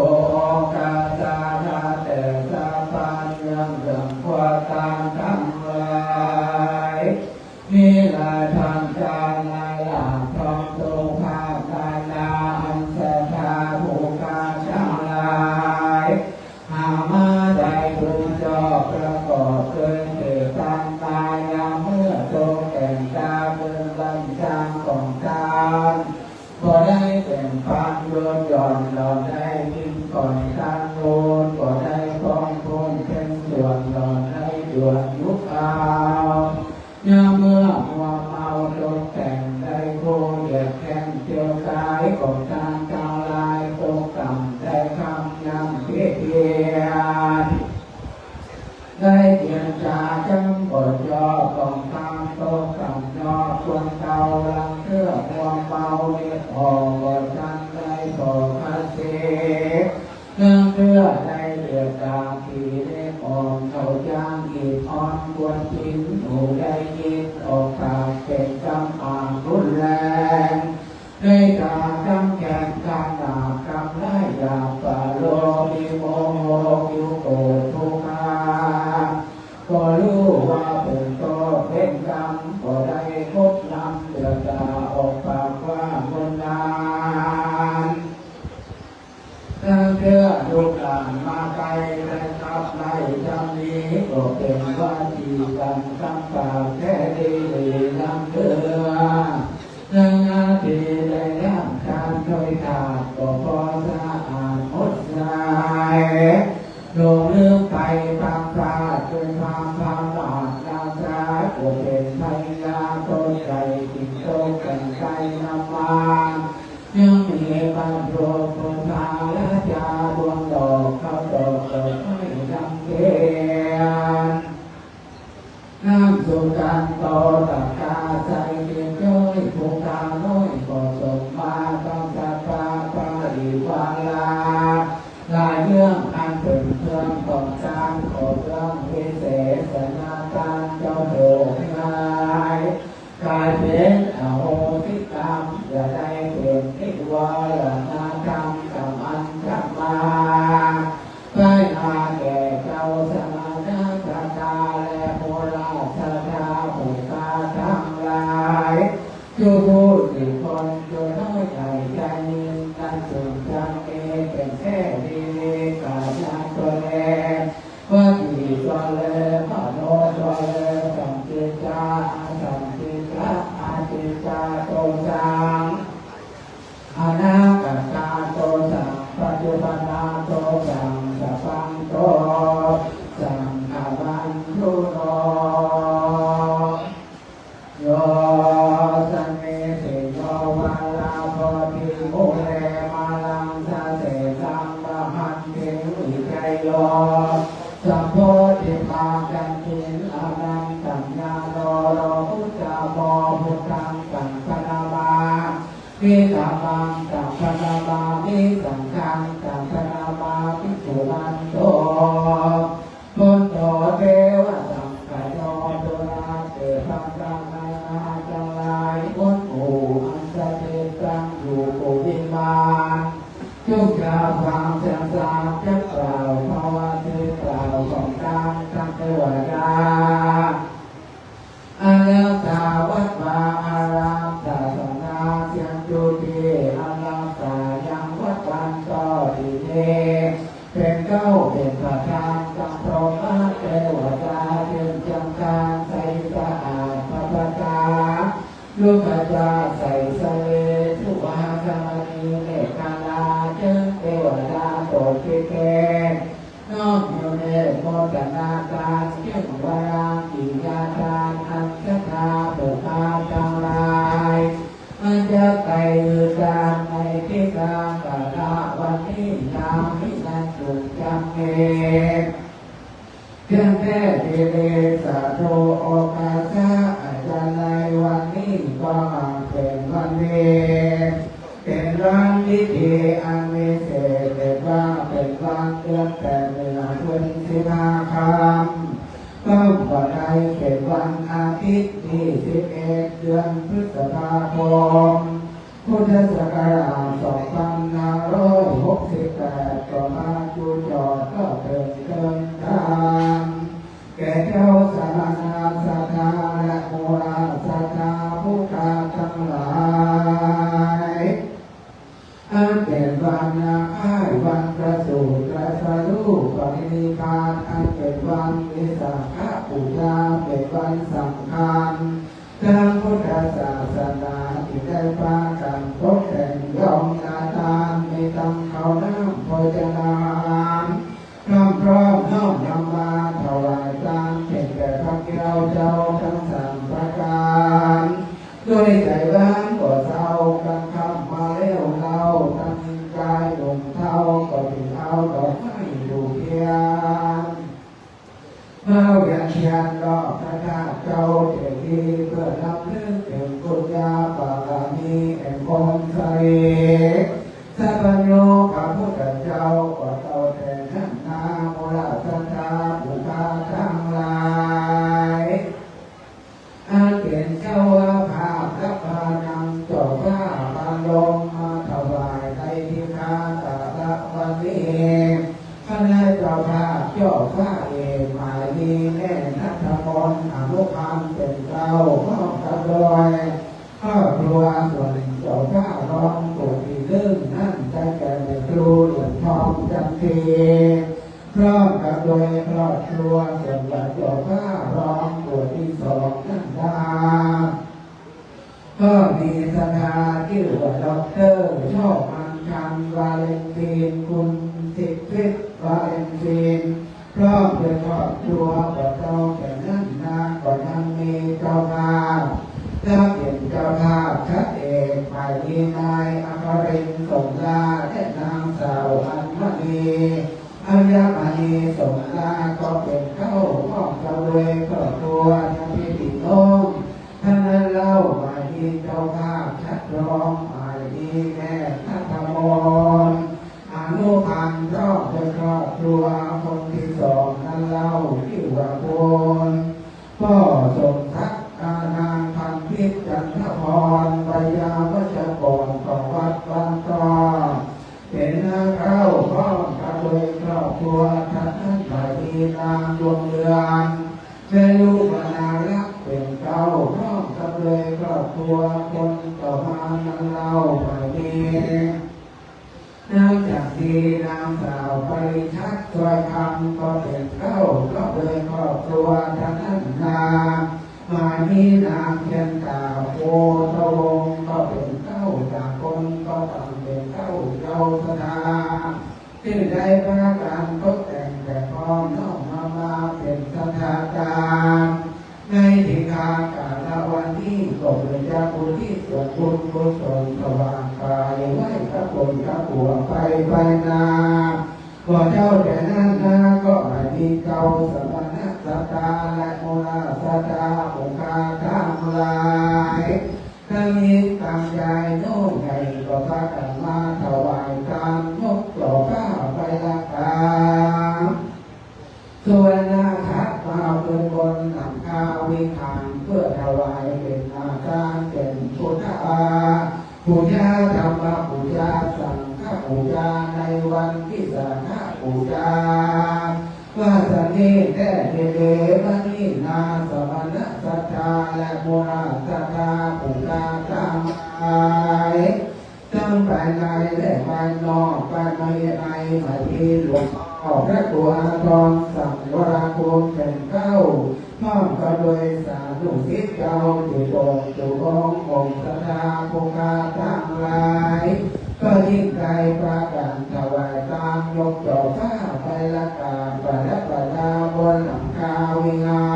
กาตานาเตสัพพัญญังสังวาตาทั้งหลายมีลาทังจานาลาพร้อมโตภาคานาอันสัทธาภูกาจังหลายหามาได้บุญจอประกอบเกินเกิดตั้งตายาเมื่อโตแต่งตาเมืองบัญชาของการก็ได้เป็นพันโยนหย่อนหล่อนได้ยิ่งก่อนทางโน้นก็ได้ป้องพ้นเป็นส่วนหล่อนได้ด่วนยุคเอายามเมื่อมัวเมาตกแต่งได้โคเหยียดแข้งเที่ยวกายของทางกาลายตกต่ำได้คำยำเพียรได้เพียงจาจำบทย่อของทางโตต่ำยอดควรเก่าลังเชื่อความเบาเรียกออกบทจันได้ขอพระเสกเนื่องเชื่อได้เดือดดาขีได้อ่อนเขาจ้างกีดอ่อนควรทิ้งหนูได้ยินออกปากเป็นจำอ่างรุนแรงได้การจำแข่งการหนากำไล่ยาปะโลมีโมโหอยู่โกทุกขาก็รู้ว่าเป็นโตเป็นกรรมก็ได้พบนำเดือดดาออกปากว่าคนนานตั้งเพื่อลูกหลานมาไกลและขับไล่จำนี้ก็เป็นว่าที่กันคำปากแค่ดีลำเดือยังอาทิได้ร่างการโดยขาดก็พอสะอาดหมดใจลงเรื่องไปตามพาดจนความบาดนาจาก็เป็นพยาต้นใจติดโตกันใจนำมายังมีบางโปรดคนทางและยาดวงดอกเขาดอกเกิดไม่จำเกียนน้ำสุกันโตตักตาใจเดียจ้อยภูตาน้อยก็สมมาต้องสัพพะปาริวาลาหลายเรื่องอันเป็นเครื่องของการขอเรื่องพิเศษสนาการเจ้าโด่งนายกายเป็นอโหสิกรรมอย่าได้เป็นทิวาลนาธรรมกับอันกรรมาใกล้อาแก่เจ้าสมานาคาตาและโมราชาตาภูตาทั้งหลายจูบูสิคนจูน้อยใหญ่ใจยินกันสุดจังเอเป็นแค่ดีกาญาตัวแลว่าที่ตัวแลพระโนตัวแลสัมจิตาสัมจิตาอาจิตาโตสังอนาคตาโตสังปัจจุบันนาโตสังสัพพังโตสังฆวันตุโนโยสันเมติโยวาลาโพธิโมเลมาลังสะเสตังมหันติวิจัยโยสัมโพธิมากันตินอนันตัญญาโนโรพุทธาโมพุทธังสังฆนามาวิธัมมังสังฆนามาวิสังฆังสังฆนามาภิกขุนันโตพุทโธเทวสังฆโยตุนาเตปังกังนาจังไลพุทโธอันสติตังอยู่ปุวิมานทุกขาฟังจังสามจักกล่าวภาวะเทกล่าวของการทั้งเทวดาอาลังกาวัดวาอารามศาสนาเสียงจุติอาลังกายังวัดวันต่อดีเนเป็นเก้าเป็นประธานสังพรหมเทวดาเป็นจังการใส่สะอาดพระปตาลูกอาจารย์ใส่สเลทุวาสมานีเนกาลาเจ้าเทวดาโตคิเกนอกอยู่ในโมกนาการเชื่อมวารังกิยาทานอันคาถาบุคคาทั้งหลายมันจะไปอื่น กากาลาวันนี้นามินันตุจังเมเพียงแค่เดเดสะโทโอกาสะอาจารย์ในวันนี้ก็เป็นวันเวเป็นวันพิธีอันวิเศษเรียกว่าเป็นวันเดือนแต่เดือน15 ค่ำก็วันใดเป็นวันอาทิตย์ที่11 เดือนพฤษภาคมพุทธศักราช2568ต่อมาจูจอดก็เป็นเดินทางแก่เจ้าสานาสัทธาและโมราสัทธาผู้กาทั้งหลายอันเป็นวันนาค่ายวันประสูติและสรุปปรินิพพานอันเป็นวันวิสาขบูชาเป็นวันสำคัญทางพุทธศาสนาที่ได้พากันตกแต่งย่อมนาทานมีตำข้าวน้ำโภชนาน้ำพร้อมน้อมนำมาถวายทานเป็นแก่พระแก้วเจ้าทั้ง3 ประการด้วยใจบ้านก็เศร้ากันคำมาเลี้ยวเราตั้งกายลงเท้าก็ถึงเอาดอกไม้ดูเพียงเมื่อเวียนเทียนรอบพระธาตุเจ้าเจดีย์เพื่อรำลึกถึงบุญญาบารมีแห่งองค์ไสสัพพโยพระพุทธเจ้าก็เต่าแต่ท่านนาโมราสัทธาบุคคาทั้งหลายอันเป็นเจ้าภาพและพานังเจ้าข้าบาลงมาถวายในที่คาตาละวันนี้คณะเจ้าภาพเจ้าข้าเองหมายดีแน่นัทมนต์อนุพันธ์เป็นเจ้าข้อตะลอยข้อครัวส่วนเจ้าข้ารองตัวที่ลึ่งนั่นจะแก่ในครูหลวงทองจันทีพร้อมกับโดยครอบครัวส่วนเจ้าข้ารองตัวที่2นั่นได้ก็มีสถาที่หัวด็อกเตอร์ชอบมันคันวาเลนตินคุณสิทธิ์พิษวาเลนตินพร้อมโดยครอบครัวก็เจ้าแก่นั่นนาก็ยังมีเจ้าภาพถ้าเป็นเจ้าภาพชัดเอกหมายดีนายอภรินทร์สงลาและนางสาวอัญมณีอัญมณีสงลาก็เป็นเข้าห้องเจ้าเลยครอบครัวทั้งพี่พี่น้องท่านนั้นเล่าหมายดีเจ้าภาพชัดร้องหมายดีแม่ทัตมนอนุพันธ์รอบโดยครอบครัวคนที่2นั้นเล่าที่ว่าคนพ่อสมทักนางพันพิษจันทพรปยาวัชกรของวัดบางตอเป็นนาเข้าพร้อมกับโดยครอบครัวท่านนั้นหมายดีนางดวงเดือนแม่ลูกนารักเป็นเก้าพร้อมกับโดยครอบครัวคนต่อมานั้นเล่าหมายดีนอกจากที่นางสาวปริชัดช่วยคำก็เป็นเข้าก็โดยครอบครัวท่านนั้นนามานีนางเพียนตาโพตะวงก็เป็นเก้าจากคนก็ต้องเป็นเก้าเจ้าสถาที่ได้พระการตกแต่งแต่พร้อมน้อมมาเป็นสถาการในที่คากาลวันที่ก็เป็นเจ้าบุญที่ส่วนบุญกุศลสว่างกายไว้พระคุณพระผัวไปนาพอเจ้าแต่นั้นนาก็ให้มีเจ้าสมณะสัตตาและโมราสัตตาบุคคาทั้งหลายทั้งนี้ตั้งใจโน้มใหญ่ก็พากันมาถวายทานยกหล่อข้าไปละกาส่วนนาคัดมาเป็นบนนำข้าววิหารเพื่อถวายเป็นอาการเป็นพุทธาปูชาธรรมปูชาสังฆปูชาในวันที่สาขปูชาวาสนีแท้เดวันีนาสมณะสัทธาและโมราสัทธาปูชาตามหายทั้งภายในและภายนอกภายในมาที่หลวงพ่อพระตัวทองสังวรคุณเป็นเก้าพร้อมกับโดยสาธุสิทธิ์เจ้าจุดงจุดององค์สัทธาภูคาทั้งหลายก็ยิ่งใจประกันถวายตามยกจอผ้าไปละกาประดับประดาบนหลังคาวิงา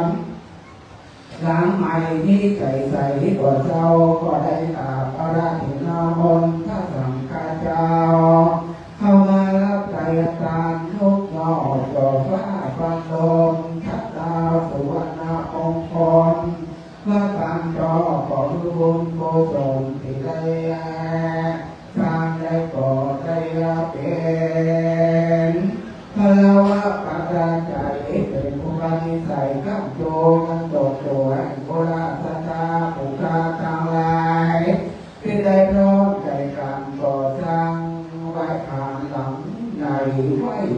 มหลังใหม่ที่ใส่กว่าเจ้าก็ได้กราบพระราชนามนพระสังฆา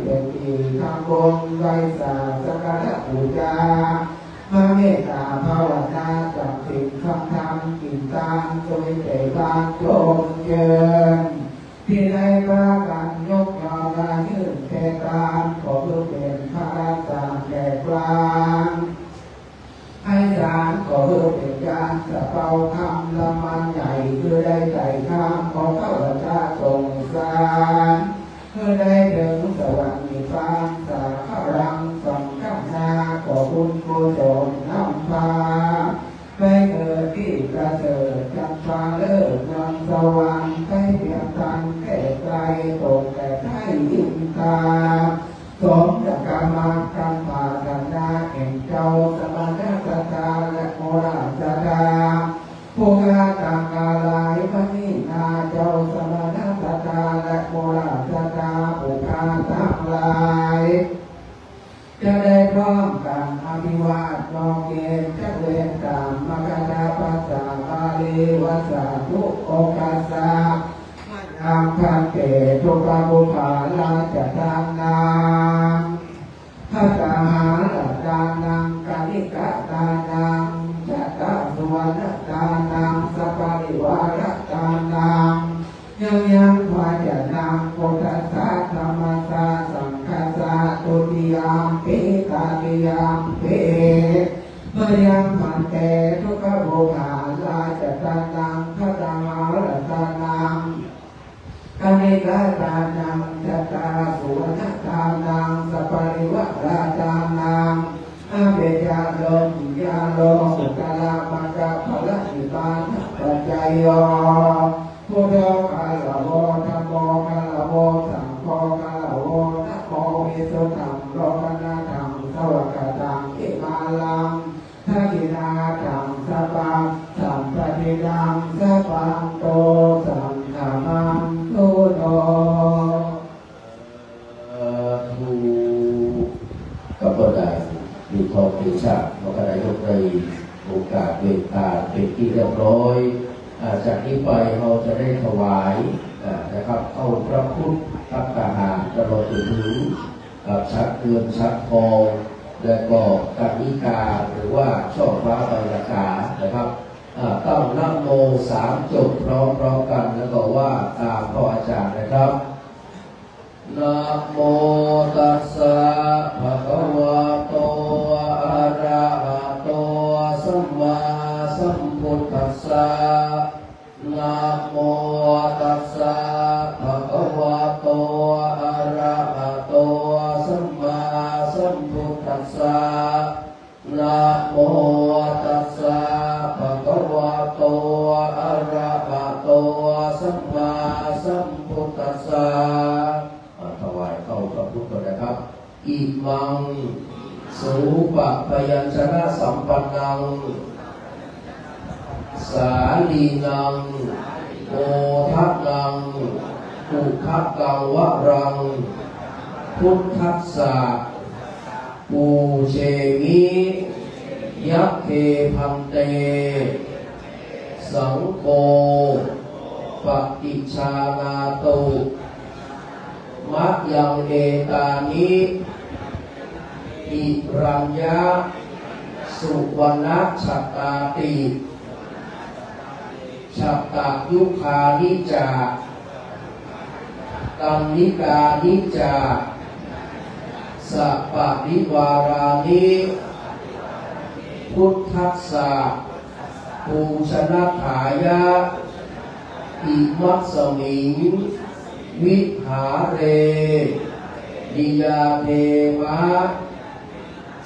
เป็นอีกทางบนไว้สาสการะบูชามาเมตตาภาวนาจับสิ่งคำธรรมกินตามโดยแต่บางจงเยินที่ได้ว่าการยกยอลายื่นแก่ตามขอเพื่อเป็นพระราชาแก่กลางให้สารขอเพื่อเป็นการสะเปาคำละมันใหญ่เพื่อได้ใจข้ามของข้าพเจ้าทรงสารเพื่อได้ถึงสวรรค์มีฟ้าสาขรังสังฆนาขอคุณกุศลนำพาไม่เกิดที่กระเสริฐจันฟ้าเลิศนำสวรรค์ให้เพียงทันแก่ไกลตกแต่ให้ยิ่งตาสมจากกรรมการผ่ากันนาแห่งเจ้าสมณะสัตตาและโมราสัตตาผู้กาต่างกาลายพระนินาเจ้าสมณะสัตตาและโมราสัตตาผู้กาทั้งหลายจะได้พร้อมกันอภิวาทน้อมเกณฑ์จักเวรตามมกราภาษาบาลีวาสาทุกโอกาสาทางพันเตทุกบุภาลาจะทางนางพระสาหาลัตานังกาลิกาตานังจัตตาสุวรรณตานังสัพพะริวารตานังยังพาจะนางพุทธัสสะธรรมสาสังฆัสสะตุติยามปิตาติยามปิเมื่อยังพันเตทุกบุภาลาจะทางนางพระสาหาลัตานังกานิกาตานังจัตตาสุวรรณตานังสัพพะริวารตานังอาเบยาโลมยาโลกาลามังกะภะละนิบาตปัจจัยโยพุทโธคาลาโวธัมโมคาลาโวสังโฆคาลาโวนะโมวิสุทธังโลกนาธังสวากาตังอิมาลังทักขินาธังสัพพังสัมปติดังสัพพังโตสังฆามังตุโน
กับก็ได้มีทองมีชาติเราก็ได้ยกในโอกาสเวทาเป็นที่เรียบร้อยจากนี้ไปเราจะได้ถวายนะครับเอาพระพุทธพระกหาตลอดถึงชักเงินชักทองและก็การนิกาหรือว่าช่อฟ้าใบราคานะครับต้องนะโม3 จบพร้อมๆกันแล้วก็ว่าตามพ่ออาจารย์นะครับนะโมตัสสะภะคะวะโตอะระหะโตสัมมาสัมพุทธัสสะนะโมตัสสะภะคะวะโตอะระหะโตสัมมาสัมพุทธัสสะนะโมตัสสะภะคะวะโตอะระหะโตสัมมาสัมพุทธัสสะถวายเข้าพระพุทธนะครับอิมังสูปะพยัญชนะสัมปันนังสาลีนังโอทัพนังอุคักกังวะรังพุทธัสสะปูเชมิยัคเคพันเตสังโฆปฏิชานาตุมัจยังเอตานิอิรัญญาสุวรรณชัตตาติชัตตายุคานิจาตันนิกานิจาสัพปะริวารานิพุทธัสสะปูชนะถายะอิมัสสมิงวิหาเรนิยาเทวะ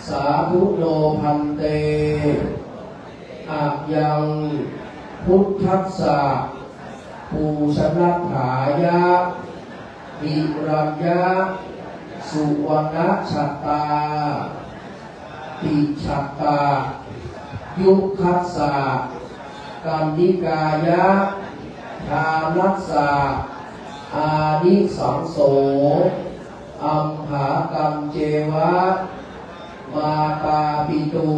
สาธุโนพันเตอะยังพุทธัสสะปูชนะถายะอิรัญญาสุวรรณชัตตาติชัตตายุคัสสะกันนิกายะทานัสสะอานิสังโสอัมหากัมเจวะมาตาปิตุ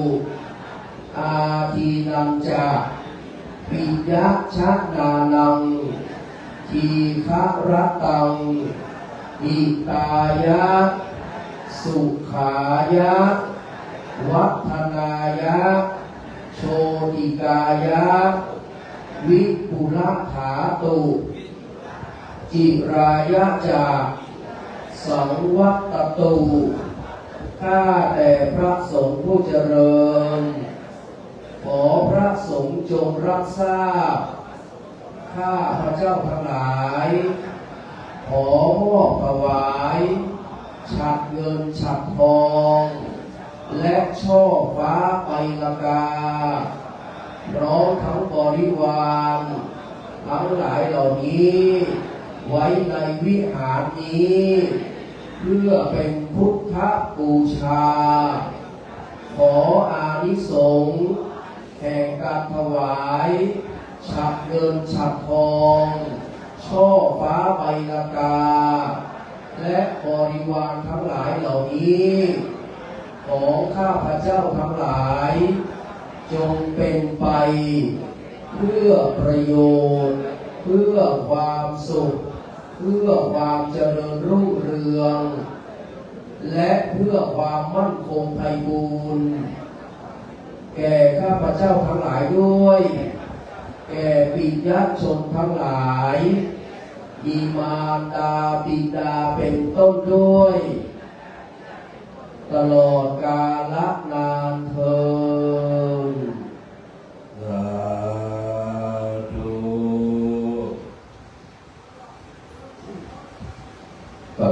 อาทีนังจาปิยัชนานังทีฆะรัตัง อิตายะสุขายะวัฒนายะโชติกายะวิปุระถาตุจิรายะจาสังวัตตุข้าแต่พระสงฆ์ผู้เจริญขอพระสงฆ์จงรับทราบข้าพระเจ้าทั้งหลายขอมอบถวายฉัตรเงินฉัตรทองและช่อฟ้าไปลกาพร้อมทั้งบริวารทั้งหลายเหล่านี้ไว้ในวิหารนี้เพื่อเป็นพุทธบูชาขออานิสงส์แห่งการถวายฉัตรเงินฉัตรทองช่อฟ้าใบลกาและบริวารทั้งหลายเหล่านี้ของข้าพเจ้าทั้งหลายจงเป็นไปเพื่อประโยชน์เพื่อความสุขเพื่อความเจริญรุ่งเรืองและเพื่อความมั่นคงไพบูรณ์แก่ข้าพเจ้าทั้งหลายด้วยแก่ปิยชนทั้งหลายมีมารดาบิดาเป็นต้นด้วยตลอดกาลนานเทอญ
สาธุ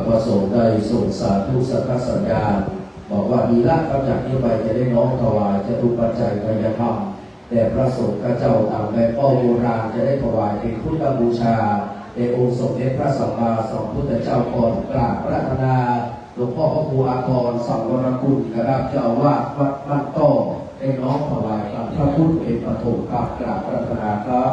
พระสงฆ์ได้ส่งสาธุสักการสัญญาณบอกว่าดีละครับจากนี้ไปจะได้น้อมถวายจตุปัจจัยทายธรรมแต่พระสงฆ์ข้าเจ้าตามแบบโบราณจะได้ถวายเป็นพุทธบูชาในองค์สมเด็จพระสัมมาสัมพุทธเจ้าก่อนกราบพระธนาหลวงพ่อพระครูอาภรณ์สังวรกุลนะครับเจ้าอาวาสวัดบ้านต้อได้น้อมถวายพระพุทธเป็นปฐมครับกราบพระธนาครับ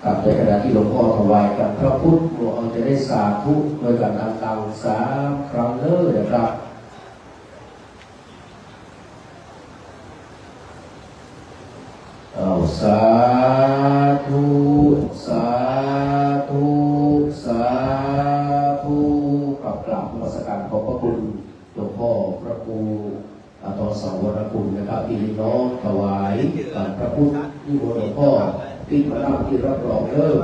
กับในขณะที่หลวงพ่อถวายกับพระพุทธเราจะได้สาธุโดยการดังๆ3 ครั้งเลยนะครับสาธุสาธุสาธุกับกราบนมัสการขอบพระคุณหลวงพ่อพระครูอาภรณ์สังวรกุลนะครับที่น้องถวายกับพระพุทธที่หลวงพ่อที่พระนามที่รับรองเลิก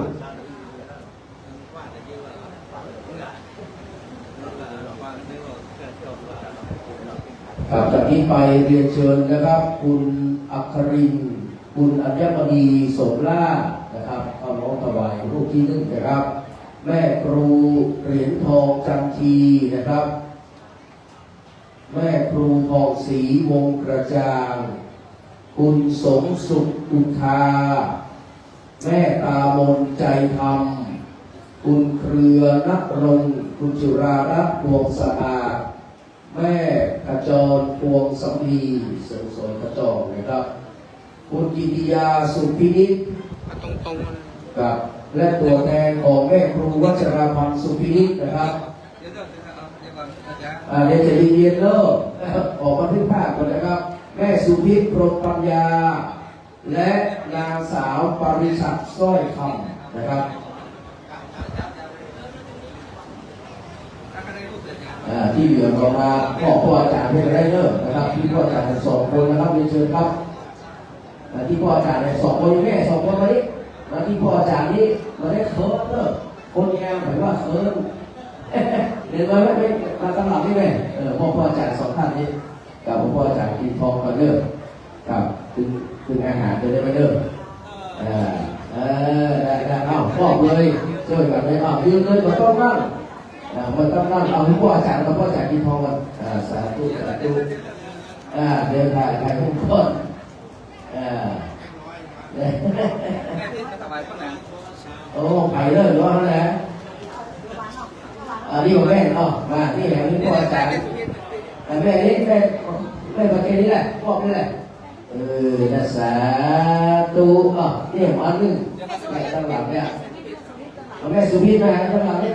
ครับจากนี้ไปเรียนเชิญนะครับคุณอัครินทร์คุณอัญมณีสมล่านะครับเอาน้องถวายรูปที่1นะครับแม่ครูเหรียญทองจันทีนะครับแม่ครูทองศรีวงกระจ่างคุณสมสุขอุทาแม่ตามนใจธรรมคุณเครือนักรงคุณจุรารัตน์พวงสะอาดแม่ขจรพวงสำลีเสริมสวยขจรนะครับคุณกิติยาสุพินิจกับและตัวแทนของแม่ครูวัชราพันธ์สุพินิจนะครับเดี๋ยวจะเรียนเลิกออกมาทึกภาคก่อนนะครับแม่สุพิษพรหมปัญญาและนางสาวปริชัดสร้อยคำนะครับที่เหลือเรามาพ่ออาจารย์เป็นไรเนอร์นะครับที่พ่ออาจารย์2 คนนะครับเรียนเชิญครับที่พ่ออาจารย์2 คนแม่2 คนมาดิมาที่พ่ออาจารย์นี่มาได้เคิร์ฟเนอะคนแก่หมายว่าเคิร์ฟเรียนมาไม่มาสำหรับนี่ไหมพ่ออาจารย์2 ท่านนี้กับพ่ออาจารย์กินทองมาเนอร์กับคืออาหารจะได้ไม่เนอร์ได้เอาพ่อเลยช่วยกันเลยยืนเลยมาต้องนั่งมันต้องนั่งเอาพ่ออาจารย์กับพ่ออาจารย์กินทองกันสาธุสาธุเดินถ่ายทุกคนโอ้ไผ่เลยว่าแหละนี่ของแม่เนาะมานี่แหละนี่พ่ออาจารย์แม่นี่แม่ประเทศนี้แหละพ่อนี่แหละนะสาธุนี่มา1แม่ตั้งหลังเนี่ยแม่สุพิษมาตั้งหลังนี่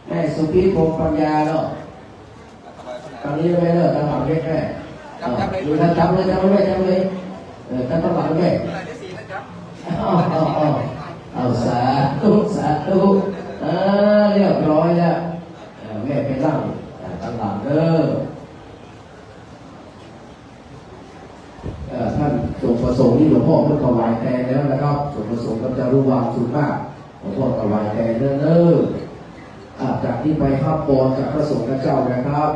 แม่สุพิษพรหมปัญญาเนาะตอนนี้แม่เลิกตั้งหลังแม่ดูท่านจำเลยท่านตั้งหลังแม่เอาสาธุสา แล้วนะครับส่วนผสมก็จะรู้วางสูงมากหลวงพ่อถวายแด่เนิ่นๆจากที่ไปข้าปอนจากพระสงฆ์เจ้านะครับ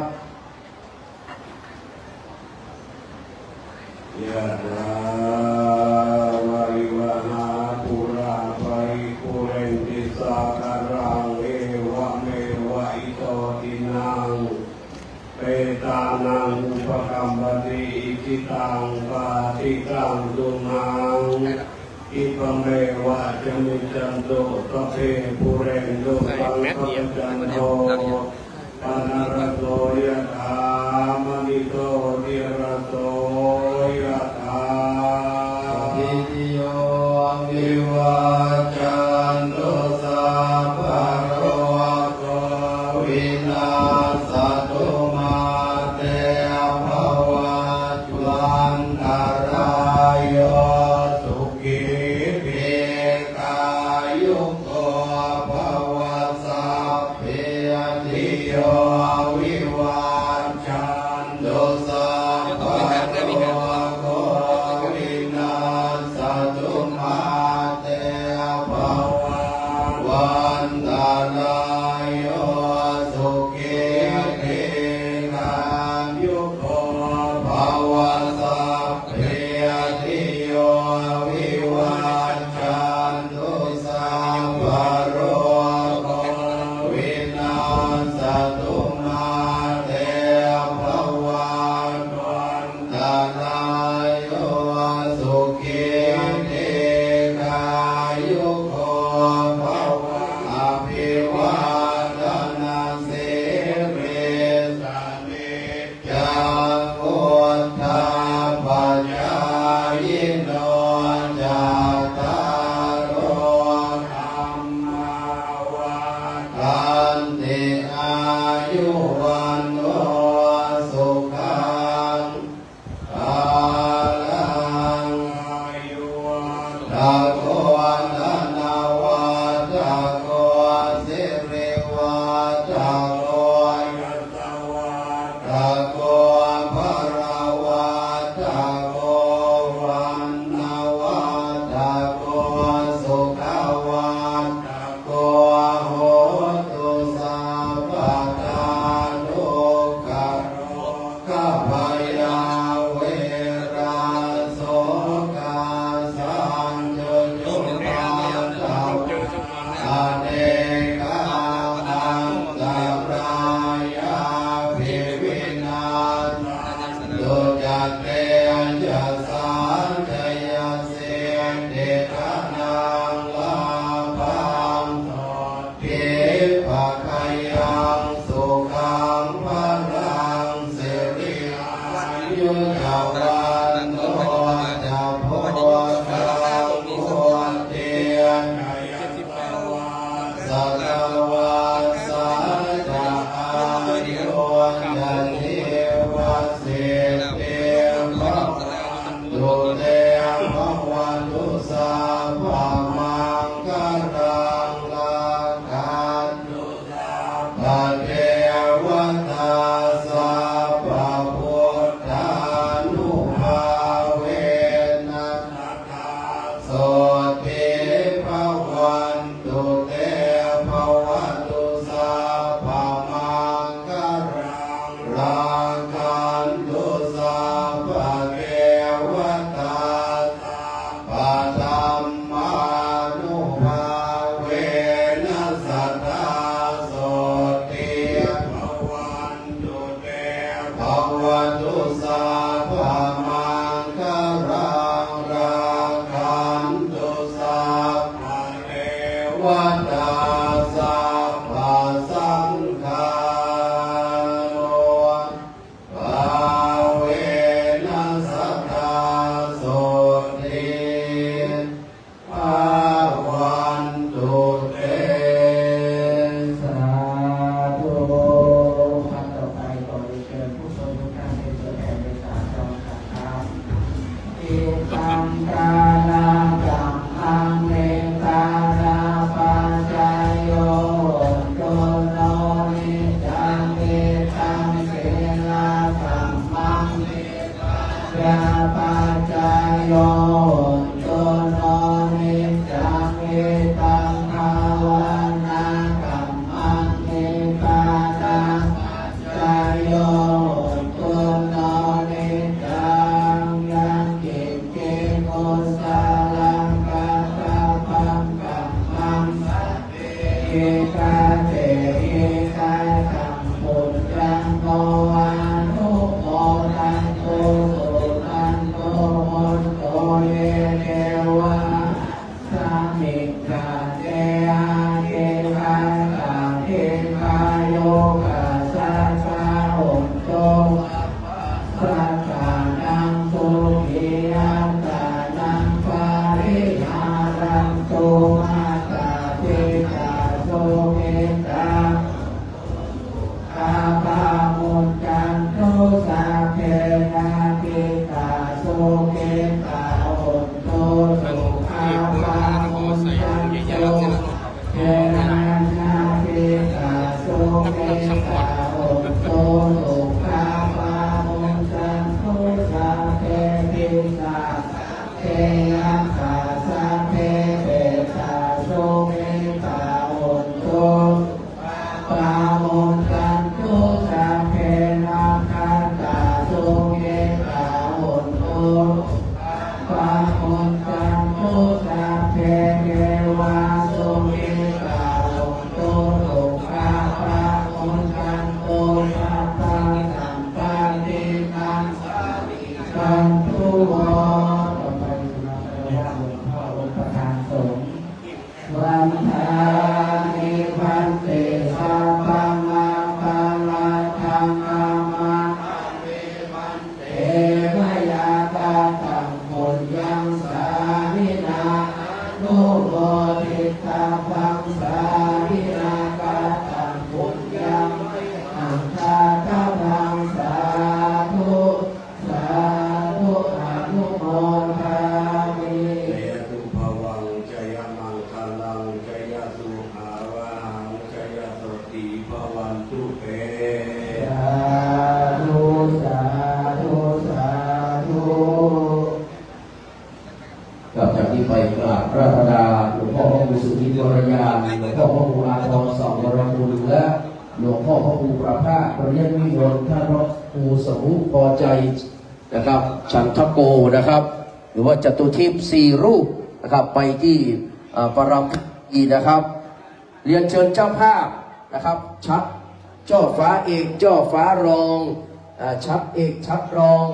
ยะถาวาริวหาปุราปาริปุเรนติสาคารังเอวะเมวะอิโตตินังเปตานังอุปกัมปติอิทิตังปาติกังตุนังอิปะเมวะจมิจันโตตะเพปุเรนโตปังคจันโตปานารโตยะถามณิโตติระโตยะถา
อิติโยวิวัจจันตุสัพพะโรโควินาศตุมาเตภวัตวันตรายโยสุขีภิกายุโกภวสัพเพติโยวิวัจจันตุสัพพะโรโควินาศตุมาเตภวันตรายโยสุขีภิกายุโกภวสัพเพติโยวิวัจจันตุสัพพะโรโควินาศตุมาเตภวันตรายโยสุขีภิกายุโกภวะอภิวาทนาสิริสนิจังพุทธาปัจจายโนจัตตารโอธรรมาวัฏันติอายุวันโนสุขังภาลังอายุวันตะโกธนาวัตะโกสิริวัตะโกยัตตวัตะโกภราวัตะโกวันนาวัตะโกสุขวัตะโกโหตุสัพพทานุกโรกัพยาเวราโสกาสันตุจุมาตังอเนกานันตรายาภิวินาศตุจัตเตจะสันจยเสเดชะนังลาภังโสทิภะคายังสุขังพลังสิริอายุจวันโตจะโพธังโพเทียนสัตวาสัจจะอายุยันทิวสิเตภวันตุเตภวันตุสัพพะมังคลังลักขันตุสัพพะเทวตาสัพพะพุทธานุภาเวนัสสะโสติภวันตุเตภวันตุสัพพะมังคลังขันตุสัพพะเทวตาสัพพะธัมมานุภาเวนัสสะโสติภวันตุเตภวันตุสัพพะมังคลังรักขันตุสัพพะเทวตาสัพพะสังฆานุภาเวนัสสะโสติภวันตุเตสาธุ
ขั้นต่อไปขอเชิญผู้ชมทุกท่านเป็นตัวแทนในสารจองครับอิตังกาลังจังอังเมตานาปัญจโยโตโนนิจังเมตังเสนาสัมมังเมตาปัญจโยโตโน มิกาเตอาเกวาตาเทวาโยกาสาสาองโตสัตตานังสุขียันตานังปาริหารังโตมาตาเทตาโสเมตาคาปามุนจันโตสาเพนาปิตาโสเกตาองโตสุขาปามุนจันโตเทนานาปิตาโสเกตาองโตสุขาปามุนจันโตสาเพปิตาเทยังคาสาเพเปตาโสเมตาองโตปามุนจันโตสาเพนาคาตาโสเมตาองโตปามุนจันโตสาเพเกวาโสเมตาองโตโลกาปามุนจันโตสัพพะสัมปาตินังสันตุโวต่อไปเราหลวงพ่อองค์ประธานสงฆ์วันทานิพันเตสัพพังอาภาลังธังอามาเอวายาตาตังปุญญังสาวินานุโมทิตาพังสาวินากาตังปุญญังอังคาทาพังสาธุสาธุอนุโมทามิ
เยตุภวังจยมังคลังจยสุหาวาหังจยสติภวันตุเป
สาธุสาธุสาธุ
กลับจากที่ไปกราบพระธดาหลวงพ่อพระครูสุนิวรยานหลวงพ่อพระครูอาทรสองวรคุณและหลวงพ่อพระครูประภาสปริยัติวิมลท่านพระครูสมุพอใจนะครับฉันทโกนะครับ หรือว่าจตุทิพย์4 รูปนะครับไปที่ปรมอีนะครับ เรียนเชิญเจ้าภาพนะครับชัดเจ้าฟ้าเอกเจ้าฟ้ารองชัดเอกชัดรอง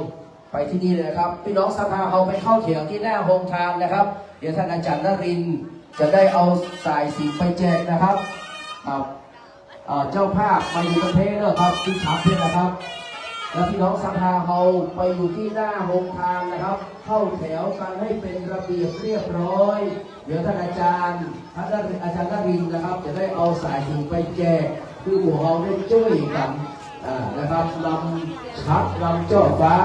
ไปที่นี่เลยนะครับพี่น้องศรัทธาเอาไปเข้าแถวที่หน้าโรงทานนะครับเดี๋ยวท่านอาจารย์นรินทร์จะได้เอาสายสีไปแจกนะครับครับเจ้าภาพมาอยู่ประเทศนะครับที่ชัดเนี่ยนะครับ แล้วพี่น้องศรัทธาเอาไปอยู่ที่หน้าโรงทานนะครับ เข้าแถวกันให้เป็นระเบียบเรียบร้อยเดี๋ยวท่านอาจารย์อาจารย์นรินทร์นะครับ จะได้เอาสายสีไปแจกคือพวกเราได้ช่วยกันนะครับลำชัดลำเจ้าฟ้า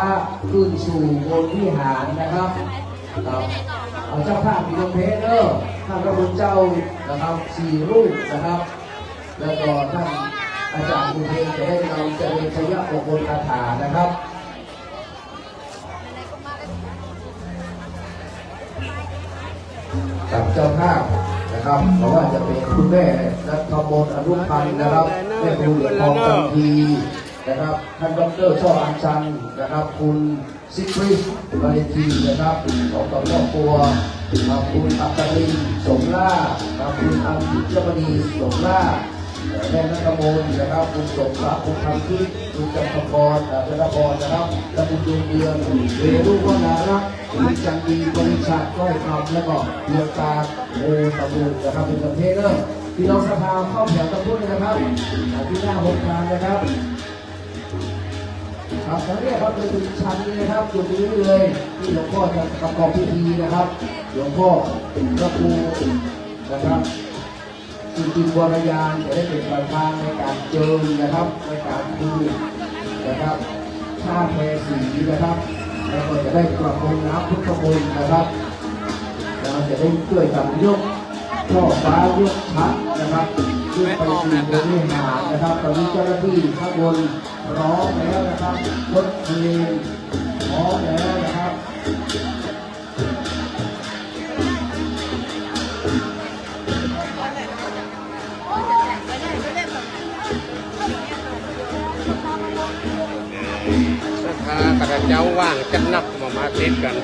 ขึ้นสู่บนวิหารนะครับเอาเจ้าภาพมีลงเพชรท่านพระพุทธเจ้านะครับ4 รูปนะครับ แล้วก็ท่านอาจารย์บุญเพ็งจะได้นำเจริญชยมงคลคาถานะครับกับเจ้าภาพนะครับเพราะว่าจะเป็นคุณแม่นัทมนต์อนุพันธ์นะครับแม่ครูเหรียญทองคำทีนะครับท่านดร.ช่ออัญชันนะครับคุณซิกริสบาเลนทีนะครับของครอบครัวคุณอัปรินสมล่าคุณอัมพิจมณีสมล่าแม่นัทมนต์นะครับคุณสมศักดิ์คุณคำทิพย์คุณจันทพรธนพรนะครับและคุณดวงเดือนเวรุวนารักษ์คุณจันดีบริชาติก้อยคำแล้วก็ดวงตาโอตะบูนะครับเป็นประเทศพี่น้องสภาเข้าแถวตะพุ้นนะครับที่หน้าโรงทานนะครับครับตอนนี้ครับเป็นชั้นนี้นะครับจุดนี้เลยที่หลวงพ่อจะประกอบพิธีนะครับหลวงพ่อพระครูนะครับจริงๆวรยานจะได้เป็นประธานในการเจิมนะครับในการดูนะครับท่าแพสีนะครับแล้วก็จะได้กระพงน้ำพุทธมนต์นะครับเราจะได้ช่วยกันยกช่อฟ้ายกชัดนะครับขึ้นไปสู่บนวิหารนะครับตอนนี้เจ้าหน้าที่ข้างบนพร้อมแล้วนะครับรถเพลงพร้อมแล้วนะครับ
กระเจ้าว่างจะนับมาติดกัน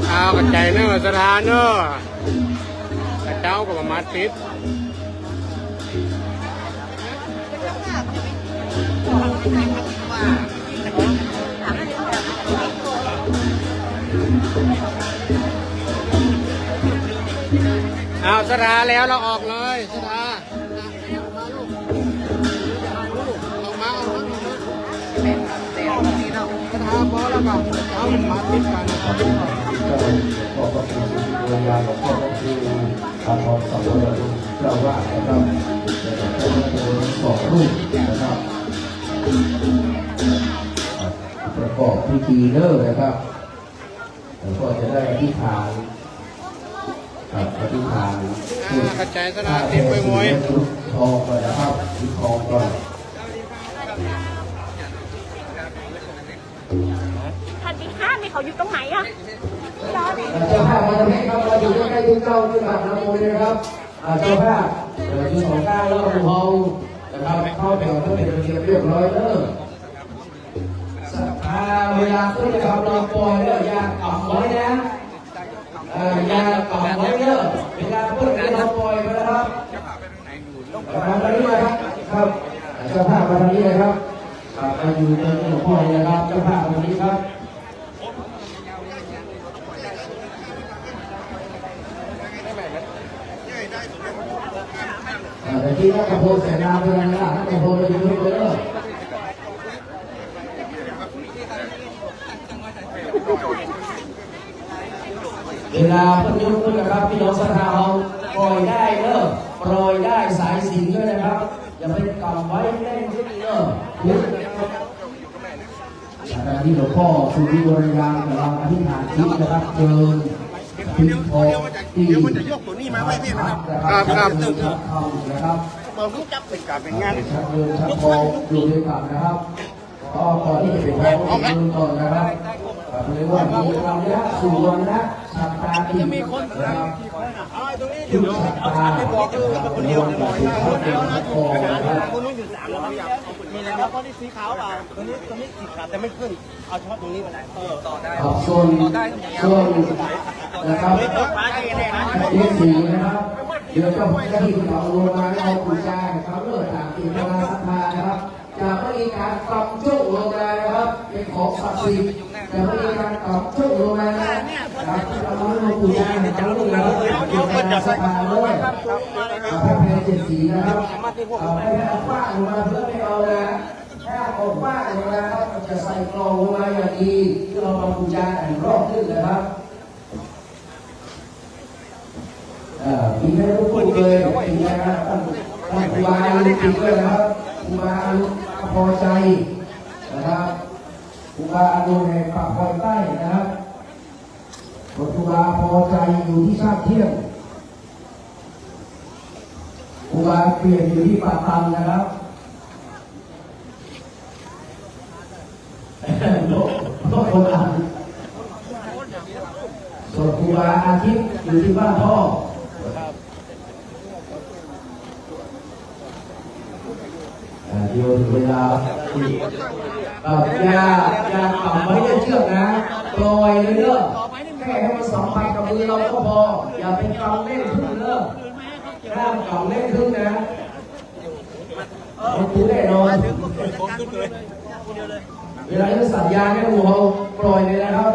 เอากระจายเนอะสถานเนอะกระเจ้าก็มาติด เอาสดาแล้วเราออกเลยสดามาลูกออกมาสดาพอแล้วก็เอามาติดกัน
ขอบพระคุณโรงงานของพ่อครูอาภรณ์สาวรดุลเจ้าวาดนะครับแล้วก็เจ้าหน้าที่สองรูปนะครับประกอบพิธีเลิกนะครับแล้วก็จะได้อธิษฐานครับอธิษฐาน
กระจายสดาติดไปมวย
ทองก่อนนะครับติดทองก่อน
ทันทีข้ามนี่เขาอยู่ตรงไหนอะรอดิ
เจ้าภาพมาทำให้ครับเราอยู่ใกล้ๆที่เจ้าที่บาทน้ำมนต์นะครับเจ้าภาพอยู่ของก้าวแล้วก็ห้องนะครับเข้าแถวต้องเป็นระเบียบเรียบร้อยเด้อเวลาขึ้นนะครับเราปล่อยเด้ออย่ากลับไว้นะอย่ากลับไว้เด้อเวลาขึ้นเราปล่อยไปนะครับมาทางนี้นะครับครับเจ้าภาพมาทางนี้เลยครับมาอยู่ตรงนี้หลวงพ่อเลยนะครับเจ้าภาพมาทางนี้ครับแต่ที่นักกระโปรงแสงดาวเป็นอะไรล่ะนักกระโปรงเป็นยังไงเลยเวลาเพิ่งยกขึ้นนะครับพี่น้องศรัทธาเราปล่อยได้เนอะปล่อยได้สายสิญจน์ด้วยนะครับอย่าไปกำไว้เล่นที่นี่เนอะขณะที่หลวงพ่อสุริโยนยางกำลังอธิษฐานจิตนะครับเจิญพิมพ์ทองที่
เดี๋ยวมันจะยกตัวนี้มาไว้พี่นะครับครับ
นะครับ
เราต้องจับเป็นการเป็นงาน
ชักเดินชักทองอยู่ด้วยกันนะครับก็ก่อนที่จะเป็นทองยืนก่อนนะครับเรียกว่ามีคำนี้สุวรรณชัตตาตินะครับชุดชัตตาบอกคือคนเดียวเลยคนนู้นอยู่3แล้วมีอะไรครับคนนี้สีขาวเปล่าตัวนี้สีขาวแต่ไม่ขึ้นเอาเฉพาะตรงนี้มาได้ต่อได้ส่วนนะครับที่สีนะครับเดี๋ยวจะให้ที่เราลงมาเอาปูชาเขาเลือกตามที่เราศรัทธานะครับจะไม่มีการกำโชคลงมานะครับเป็นของศักดิ์สิทธิ์จะไม่มีการกำโชคลงมานะครับเราไม่เอาปูชาเขาเลือกนะครับเป็นศรัทธาเลยพระแพรเจ็ดสีนะครับไม่ได้เอาป้าลงมาเพื่อไม่เอานะถ้าเอาป้าลงมาครับจะใส่กล่องลงมาอย่างดีที่เรามาปูชาอีกรอบนึงนะครับมีแม่ลูกคู่เลยมีนะครับท่านครูบาอาลุติดด้วยนะครับครูบาอาลุพอใจนะครับครูบาอาลุแห่งปากคอยใต้นะครับครูบาพอใจอยู่ที่ชาติเที่ยงครูบาเปลี่ยนอยู่ที่ปากตันนะครับโลกคนอ่านส่วนครูบาอาทิตย์อยู่ที่บ้านพ่อเดี๋ยวถึงเวลาอย่าต่ำไว้ในเชือกนะปล่อยเลยเด้อแค่ให้มันสัมผัสกับมือเราก็พออย่าเป็นกำเล่นขึ้นเด้อห้ามกำเล่นขึ้นนะมันถูกแน่นอนเวลาที่สัญญาเนี่ยเราปล่อยเลยนะครับ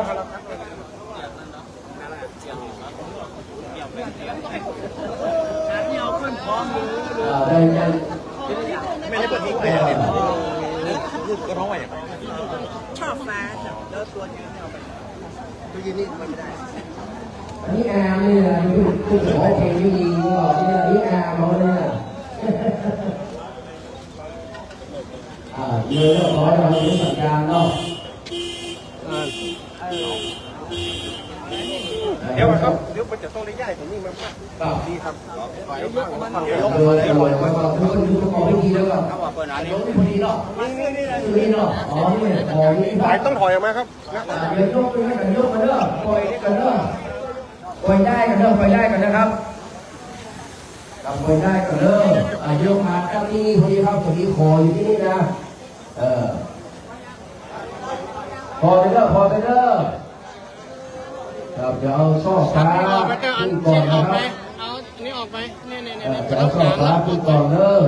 ได้ไม่ได้เปิดทิ้งไปเลยก็ร้องไหวชอบฟ้าแล้วตัวยืนเอาไปตัวยืนนี่มันไม่ได้อันนี้อาร์นี่นะคือขอเพลงไม่ดีก็นี่อาร์เขาเนี่ยเยอะร้อยเรารู้สัญญาณเนาะ
เดี๋ยวครับเดี๋ยวมันจะต้องได้ย่ายผมนี่มันดีครับโดยมาทุกคนทุกคนไม่ดีแล้วก็ยกพอดีเนาะนี่เนาะอ๋อนี่อ๋อนี่ต้องถอยออกมาครับ
เดี๋ยวยกไปให้กันยกมาเด้อปล่อยกันเด้อปล่อยได้กันเด้อปล่อยได้กันนะครับปล่อยได้กันเด้อยกมาตั้งที่พอดีครับพอดีคออยู่ที่นี่นะพอเด้อพอเด้อครับจะเอาช่อฟ้าขึ้นก่อนนะครับ
เอานี่ออกไปนี่
จะเอาช่อฟ้าขึ้นก่อนเด้อ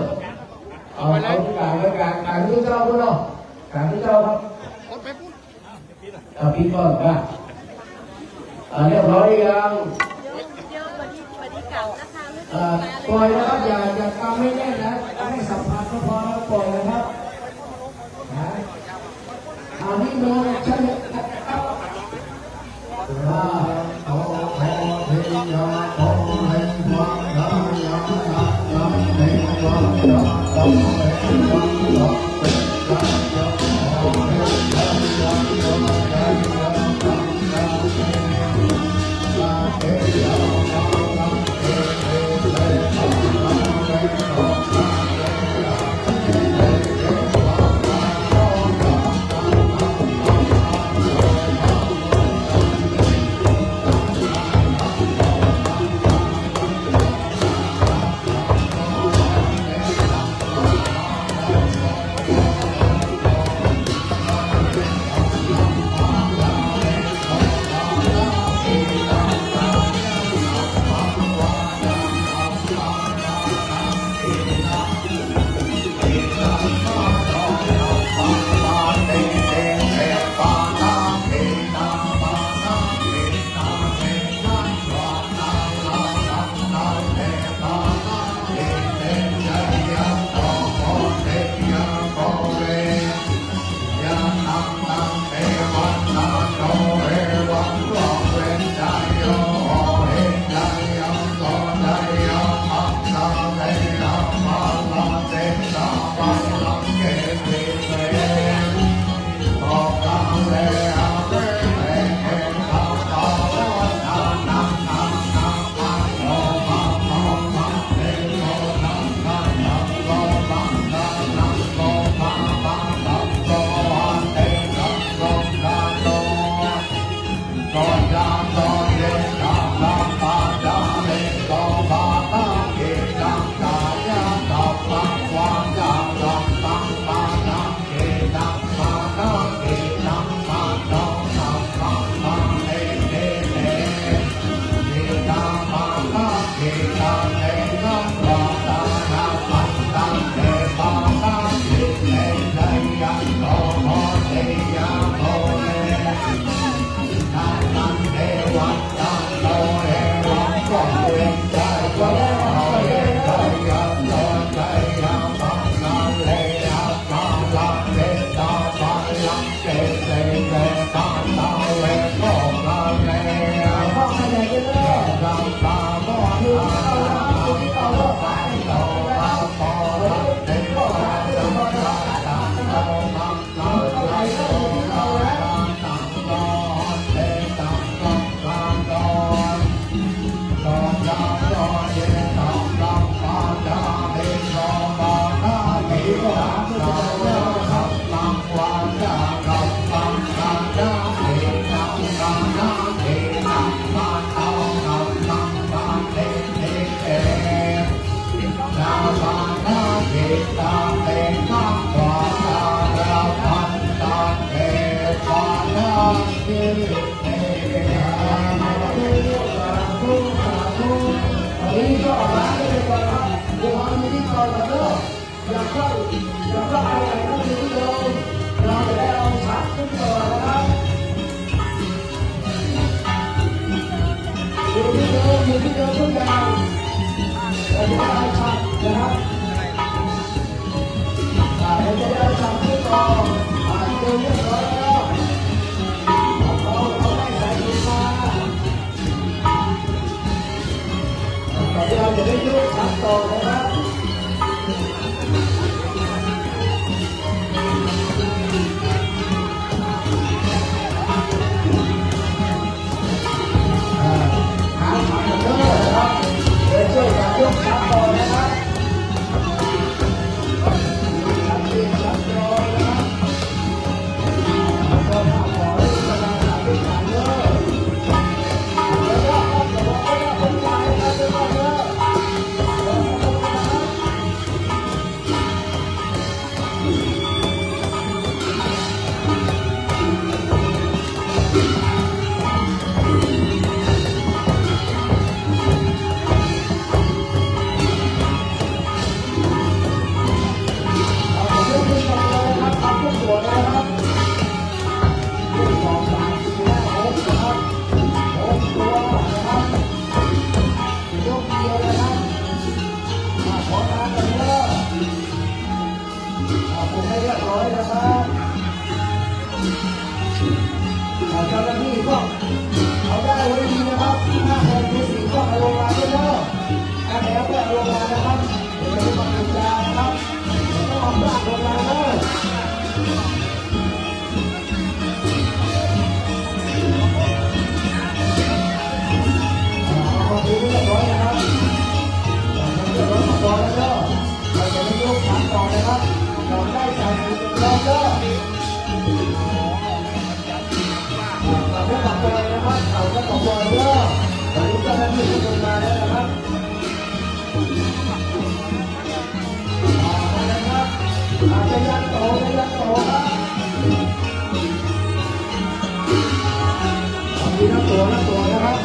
เอาที่กลางไว้กลางที่เจ้าด้วยเนาะกลางที่เจ้าครับ
ออกไปปุ๊บ
เอาพี่ก่อนป่ะ เรียบร้อยยัง
เดี๋ยววันนี้เก่านะคะไม่
ปล่อยนะครับอย่ากำไม่แน่นนะให้สัมผัสก็พอแล้วปล่อยนะครับอันนี้โน้ตใช่ไหมครับ
ขอเทียขอให้ความรักยังรักในความรักต้องให้ความรัก
ร้อยนะครับเจ้าหน้าที่ก็เอาได้ไว้ดีนะครับถ้าคนมีสิ่งก็เอาลงมาด้วยเนาะถ้าแล้วก็เอาลงมานะครับเดี๋ยวจะมาดูแลนะครับต้องเอาปลาลงมาเนาะเอาไปเรียบร้อยนะครับเรียบร้อยต่อแล้วเนาะเราจะไม่ยกขาต่อนะครับเราได้ใจเป็นรอบเนาะเราจะตัดตัวนะครับเราจะตัดตัวเนาะตอนนี้เจ้าหน้าที่ลงมาแล้วนะครับจะยัดโตครับมีน้ำตัวนะครับ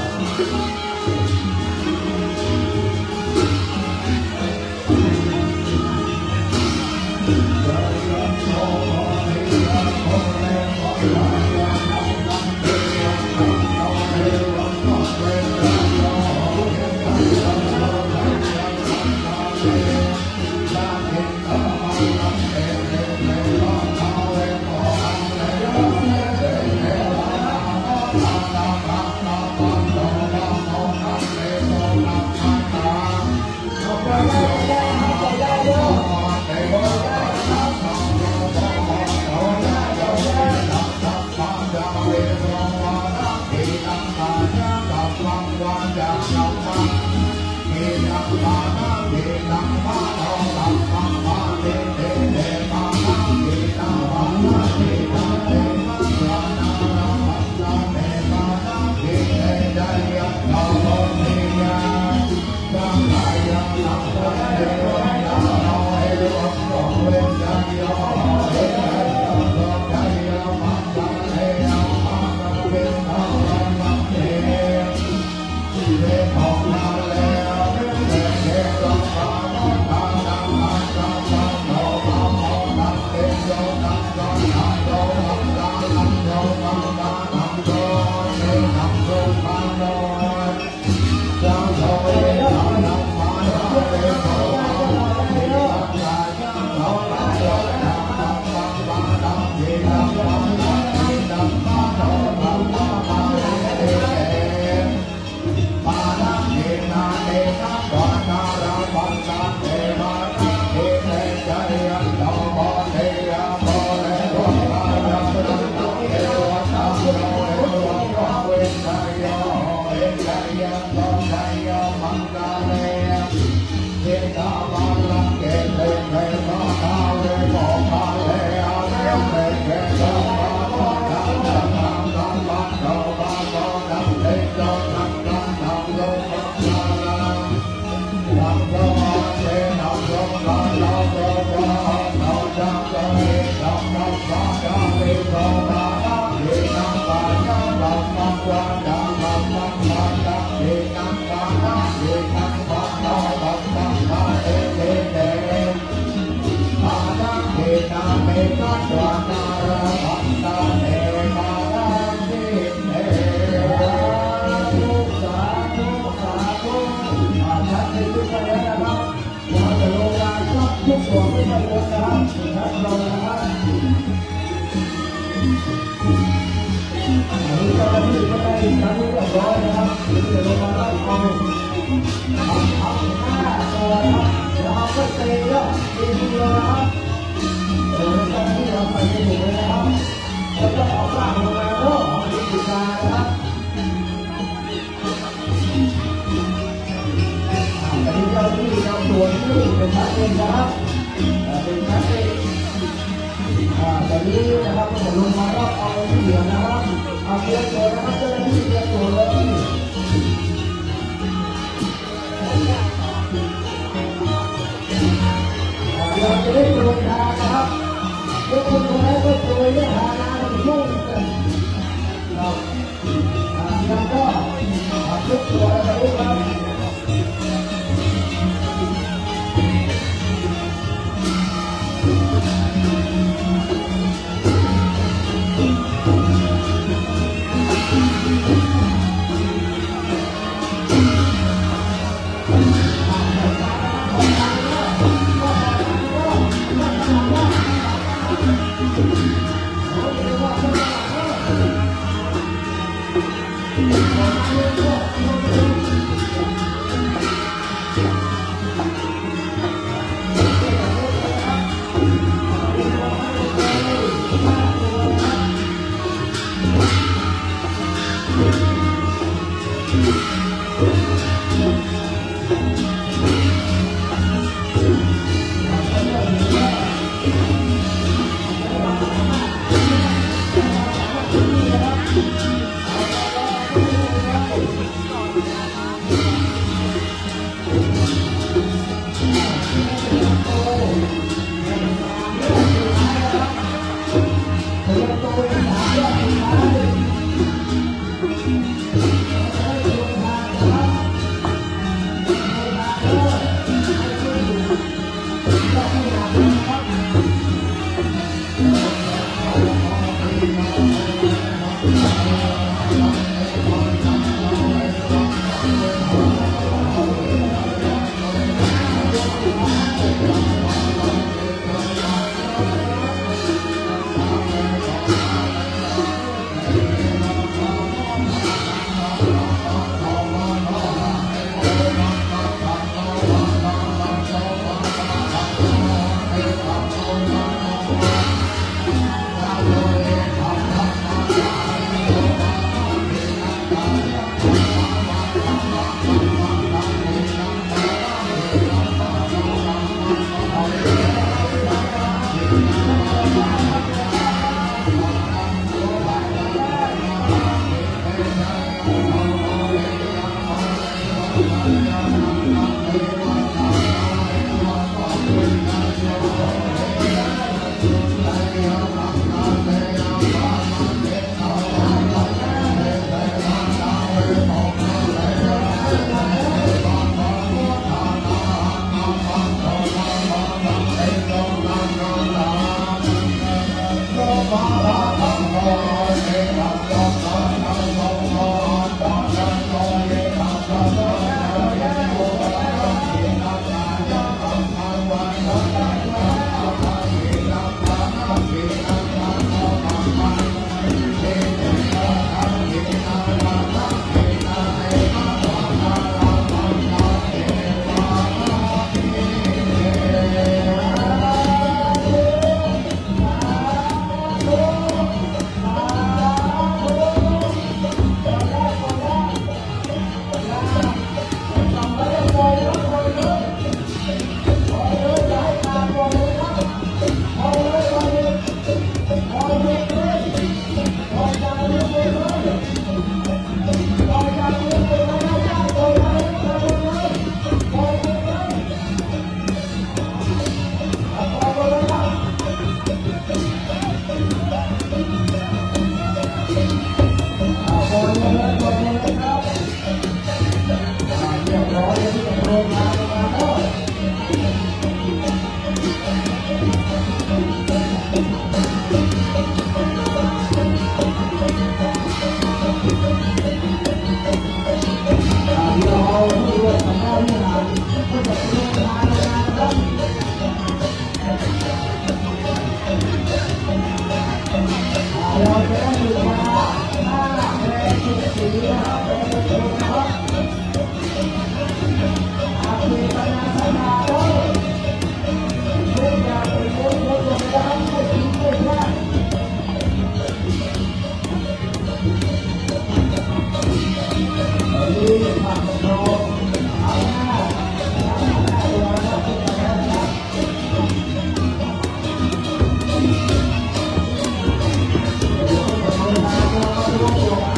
Hãy subscribe cho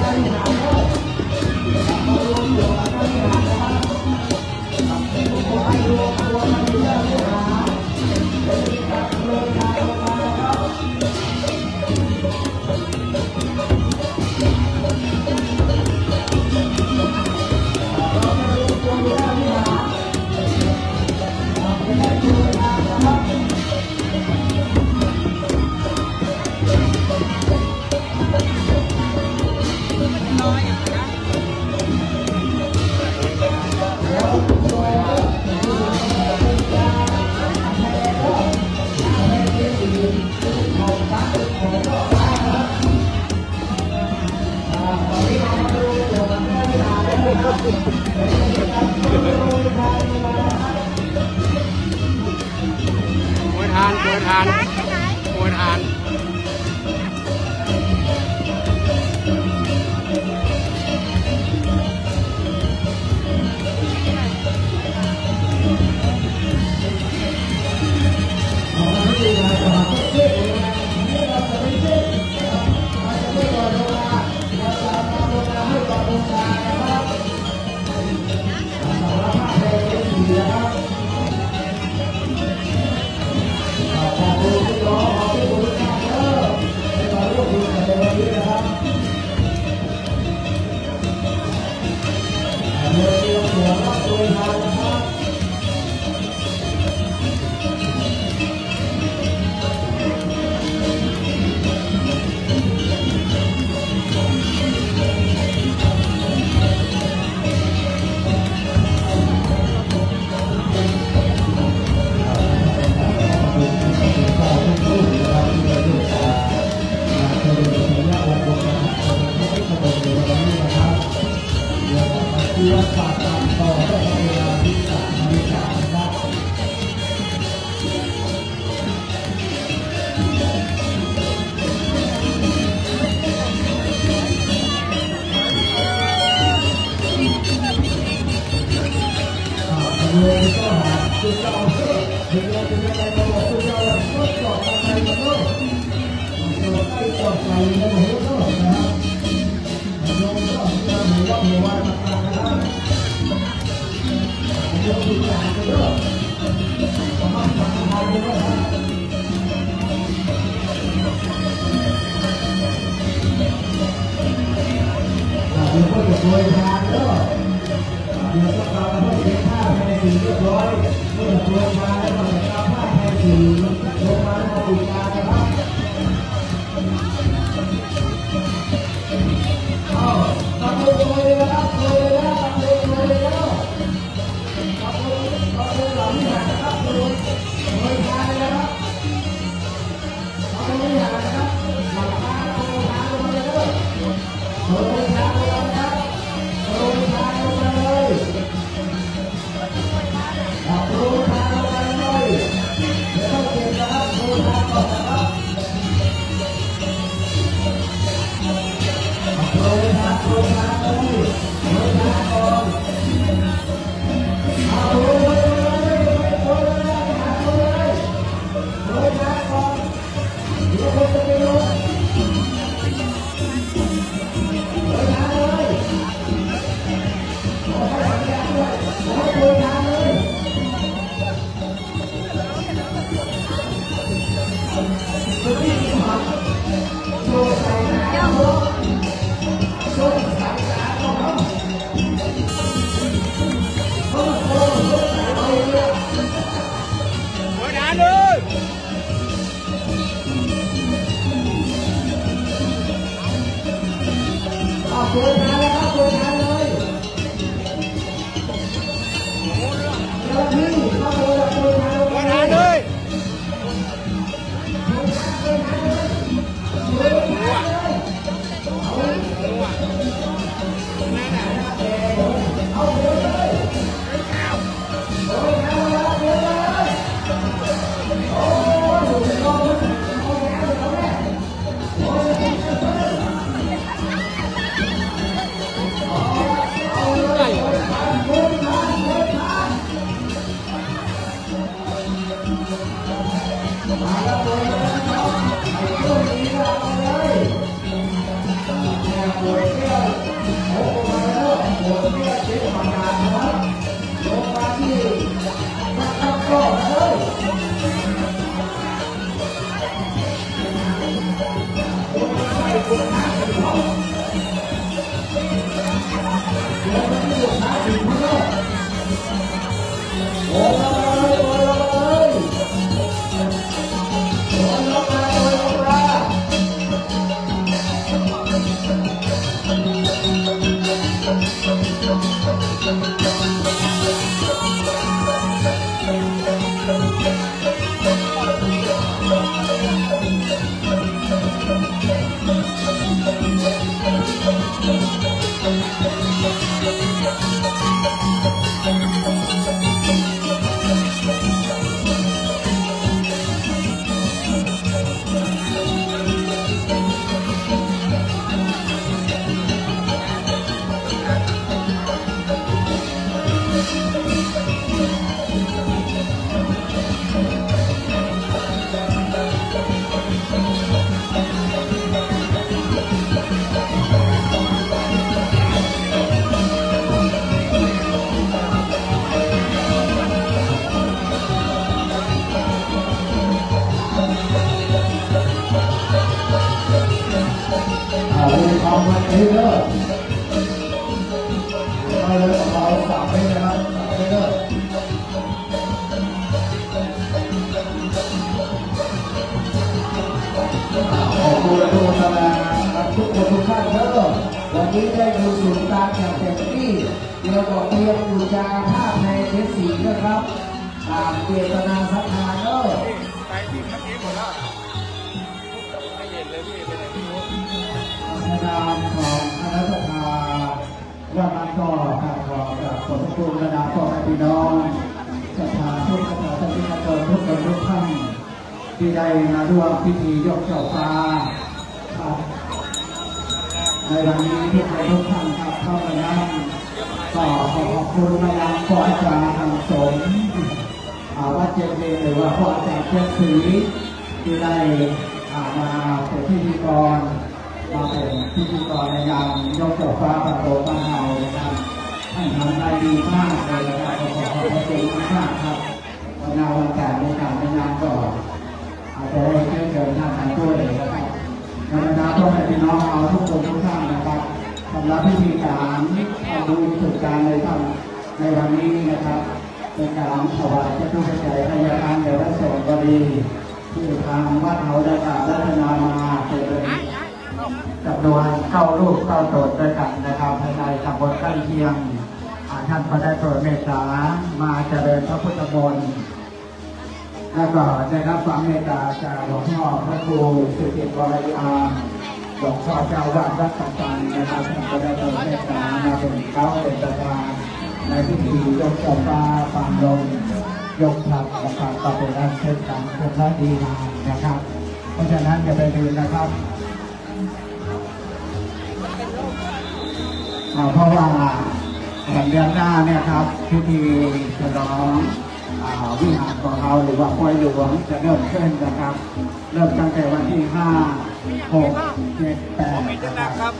kênh Ghiền Mì Gõ để không bỏ lỡ
มวยทานมวยทานมวยทาน
มาเยอะไปเลยเราสามไปนะครับเยอะขอบคุณทุกท่านทุกคนทุกท่านเด้อวันนี้ได้ดูศูนย์การอย่างเต็มที่เดี๋ยวบอกเตรียมบูชาภาพในเทศสีนะครับตามเจตนาศรัทธาเด้อในนามของคณะสภาว่ามันก็ขอขอบคุณระดับพ่อแม่พี่น้องศรัทธาทุกศรัทธาท่านที่มาเจอทุกคนทุกท่านที่ได้มาร่วมพิธียกเจ้าฟ้าในวันนี้ทุกท่านครับเข้ามานั่งก็ขอบคุณมายังพ่ออาจารย์ทางสงฆ์วัดเจดีย์หรือว่าพ่ออาจารย์เจ้าศรีที่ได้มาเป็นพิธีกรมาเป็นพิธีกรในงานยกเจ้าฟ้าประโตบ้านเฮานะครับท่านทำได้ดีมากเลยนะครับขอบคุณมากครับวันงานวันแต่ในงานก็อาจจะได้เจอหน้าท่านด้วยนะครับในบรรดาพ่อแม่พี่น้องเอาทุกคนทุกท่านนะครับสำหรับพิธีการเอาดูสุดการเลยครับในวันนี้นะครับเป็นการถวายเจ้าทุกข์ใจพยาการเดี๋ยวได้ส่งก็ดีที่ทางวัดเขาได้กล่าวรัตนามาเป็นจำนวน9 รูป 9 ตนด้วยกันนะครับภายในตำบลใกล้เคียงท่านก็ได้โปรดเมตตามาเจริญพระพุทธมนต์แล้วก็ได้รับความเมตตาจากหลวงพ่อพระครูสุจิตวรยานหลวงพ่อเจ้าวาดวัดต่างๆนะครับท่านก็ได้โปรดเมตตามาเป็นเขาเป็นประธานในพิธียกเจ้าฟ้าปางลมยกทัพนะครับก็เป็นการเชิดการเป็นพระดีงามนะครับเพราะฉะนั้นอย่าไปลืมนะครับเพราะว่าเดือนหน้าเนี่ยครับพิธีฉลองวิหารของเราหรือว่าปอยหลวงจะเริ่มขึ้นนะครับเริ่มตั้งแต่วันที่5 6 7 8นะครับ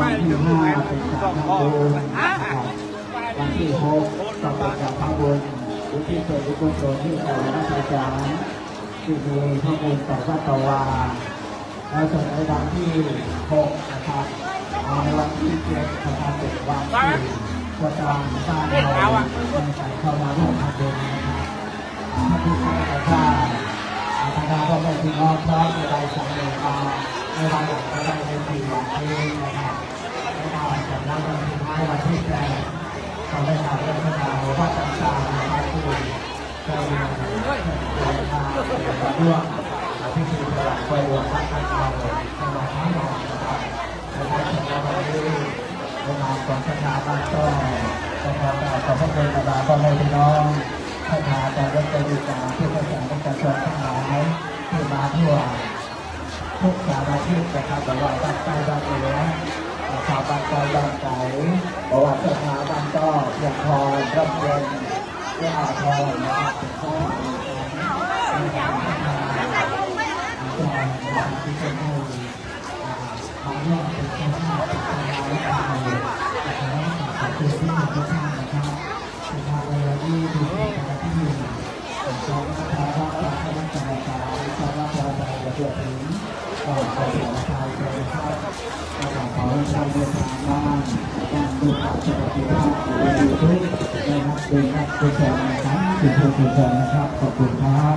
วันที่5เป็นการทำบุญวันที่6ก็เป็นการทำบุญอุทิศส่วนกุศลที่ต่อพระอาจารย์ที่มีพระบุญต่อพระตวาแล้วส่วนในวันที่6นะครับในวันที่7นะครับเป็นวันที่ประจำบ้านเราในการเข้ามาร่วมทำบุญนะครับถ้าผู้ชายถ้าทางเราก็ไม่ทิ้งน้องพร้อมในใดสั่งเลยมาในวันหลังก็ได้ในปีวันนี้นะครับแล้วก็จากนั้นวันที่5วันที่8เราได้ทำเรื่องราวว่าต่างๆนะครับที่ได้เดินทางมาร่วมพิธีฉลองปล่อยหลวงพระท่านเราในวันนี้นะครับและในวันนี้ในนามของสถาบันก็ขอพระคุณบาพ่อแม่พี่น้องท่านอาจารย์รัตติกาผู้ประสานประชาชนทั้งหลายที่มาทั่วทุกสารทิศนะครับบอกว่าบ้านใต้บ้านเหนือชาวบ้านใต้บ้านไกลบอกว่าสถาบันก็เพียงพอรับเงินเรื่องอาทรนะครับเป็นข้อในการพัฒนาที่จะให้มาร่วมเป็นข้อมูลในการพัฒนาขอบคุณที่มาทุกท่านนะครับสภาพวันนี้ดูเป็นการที่สองสภาพรัฐบาลจังหวัดสระบุรีสภาพรัฐบาลจะเกิดถึงก่อนการสอบชายเป็นข้าวขอให้ชาวเดินทางมาการดูข่าวสวัสดีครับดูทุกนะครับดูครับดูแชร์นะครับดูแชร์นะครับขอบคุณครับ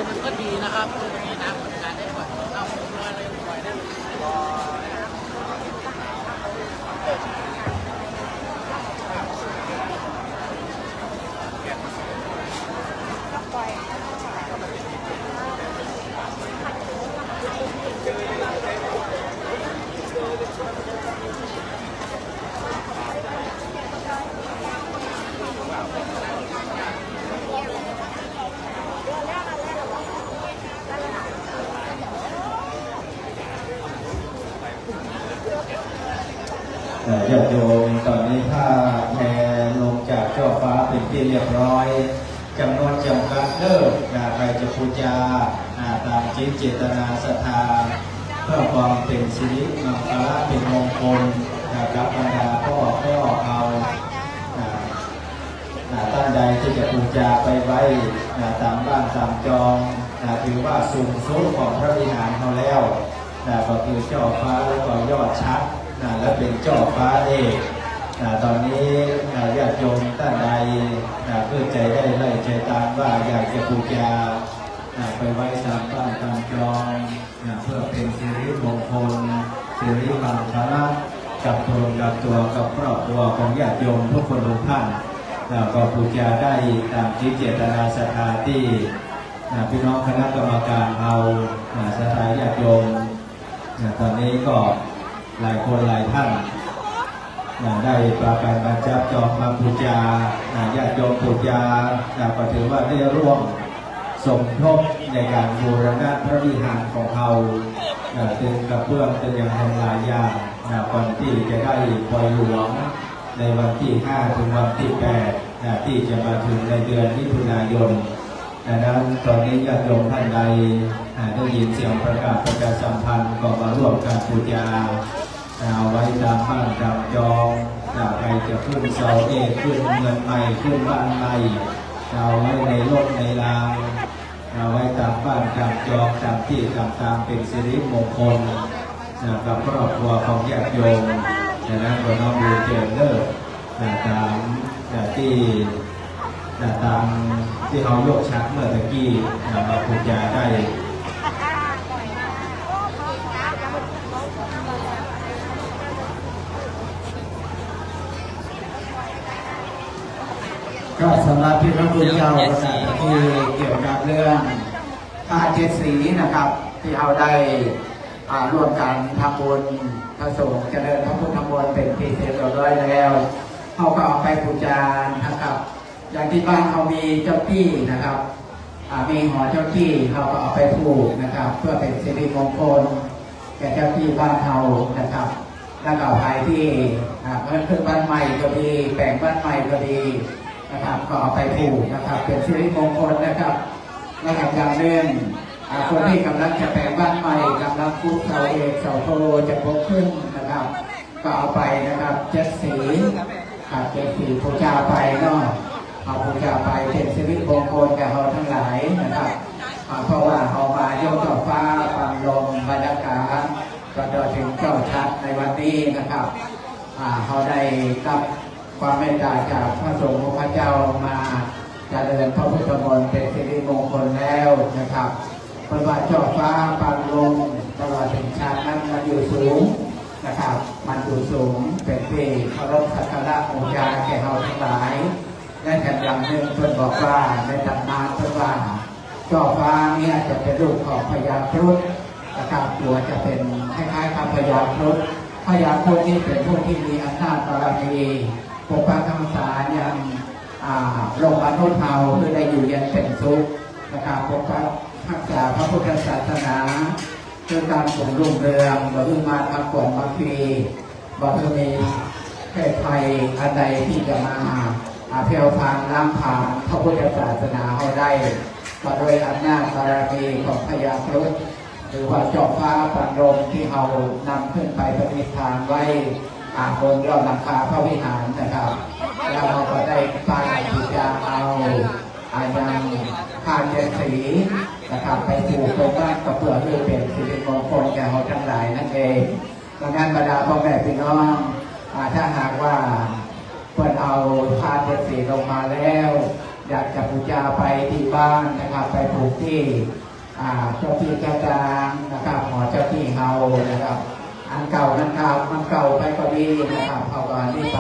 มันก็ดีนะครับมีน้ำผลงานได้ก่อนเอามาเลยปล่อยได้
ญาติโยมตอนนี้ถ้าแพลงจากเจ้าฟ้าเป็นที่เรียบร้อยจำนวนจำกัดเลิกใครจะพูจาตามจิตเจตนาศรัทธาเพื่อความเป็นสิริมงคลเป็นมงคลกับบรรดาพ่อเอาตั้ง านใดที่จะบูชาไปไว้ตามบ้านตามจองถือว่าสูงสุดของพระวิหารเขาแล้วก็คือเจ้าฟ้าแล้วก็ยอดชัดและเป็นเจ้าฟ้าเอกตอนนี้ญาติโยมท่านใดเพื่อใจได้ไล่ใจตามว่าอยากจะบูชาไปไว้ตามบ้านตามจองเพื่อเป็นสิริมงคลสิริมังคละกับตนกับตัวกับครอบครัวของญาติโยมทุกคนทุกท่านก็บูชาได้ตามที่เจตนาศรัทธาที่พี่น้องคณะกรรมการเอาศรัทธาญาติโยมตอนนี้ก็หลายคนหลายท่านได้ประกาศมาจับจองมาบูชาญาติโยมบูชาก็ถือว่าได้ร่วมสมทบในการบูรณะพระวิหารของเขาตึงกระเบื้องตึงอย่างทำลายอย่างก่อนที่จะได้ปล่อยหลวงในวันที่ 5 ถึงวันที่ 8ที่จะมาถึงในเดือนมิถุนายนดังนั้นตอนนี้ญาติโยมท่านใดได้ยินเสียงประกาศประชาสัมพันธ์ก็มาร่วมการบูชาเอาไว้ตามบ้านตามจองใครจะขึ้นเสาเอกขึ้นเงินใหม่ขึ้นบ้านใหม่เอาไว้ในรถในรางเอาไว้ตามบ้านตามจองตามที่ตามเป็นสิริมงคลกับครอบครัวของญาติโยมดังนั้นก็น้อมดูเจริญเลิศตามที่เขายกชักเมื่อตะกี้มาบูชาได้
ก็สำหรับที่พระพุทธเจ้าประกาศที่เกี่ยวกับเรื่องผ้าเจ็ดสีนะครับที่เราได้ร่วมกันทำบุญพระสงฆ์เจริญพระพุทธมนต์เป็นที่เสร็จเรียบร้อยแล้วเขาก็เอาไปบูชานะครับอย่างที่บ้านเขามีเจ้าที่นะครับมีหอเจ้าที่เขาก็เอาไปผูกนะครับเพื่อเป็นสิริมงคลแก่เจ้าที่บ้านเขานะครับแล้วก็ภายที่เมื่อขึ้นบ้านใหม่ก็ดีแปลงบ้านใหม่ก็ดีนะครับก็เอาไปผูกนะครับเป็นสิริมงคลนะครับและอย่างหนึ่งคนที่กำลังจะแปลงบ้านใหม่กำลังพูดเสาเอกเสาโทจะพกขึ้นนะครับก็เอาไปนะครับเจ็ดสีเจ็ดสีบูชาไปเนาะเอาบูชาไปเป็นสิริมงคลแก่เราทั้งหลายนะครับเพราะว่าเอามายกเจ้าฟ้าฟังลมบรรยากาศก็ถึงเจ้าชัดในวันนี้นะครับเขาได้รับความเมตตาจากพระสงฆ์พระเจ้ามาเจริญพระพุทธมนต์เป็นสิริมงคลแล้วนะครับเพราะว่าเจ้าฟ้าฟังลมตลอดถึงชัดนั้นมันอยู่สูงนะครับมันอยู่สูงเป็นที่เคารพสักการะบูชาแก่เราทั้งหลายและแถมอย่างหนึ่งเพื่อนบอกว่าในตำนานเพื่อนว่าเจ้าฟ้าเนี่ยจะเป็นลูกของพญาครุฑนะครับตัวจะเป็นคล้ายๆกับพญาครุฑพญาครุฑนี่เป็นผู้ที่มีอำนาจบารมีปกปักรักษาอย่างโลกมนุษย์เราคือได้อยู่เย็นเป็นสุขนะครับปกปักรักษาพระพุทธศาสนาคือการส่งรุ่งเรืองบ่พึ่งมาทักก่อนมาฟีบ่พึ่งมีเพศภัยอันใดที่จะมาเพียวพานล้างผ่านพระพุทธศาสนาเขาได้มาโดยอำนาจบารมีของพญาครุฑหรือว่าเจ้าฟ้าปันลมที่เรานำขึ้นไปประดิษฐานไว้บนยอดหลังคาพระวิหารนะครับแล้วเราก็ได้ป้ายบูชาเอายังผ้าเจ็ดสีนะครับไปผูกตรงบ้านก็เพื่อให้เป็นสิริมงคลแก่เราทั้งหลายนั่นเองดังนั้นบรรดาพ่อแม่พี่น้องถ้าหากว่าเพื่อนเอาผ้าเจ็ดสีลงมาแล้วอยากจะบูชาไปที่บ้านนะครับไปผูกที่เจ้าที่เจ้าทางนะครับหอเจ้าที่เรานะครับอันเก่านั้นครับมันเก่าไปก็ดีนะครับเขาก็ที่ไป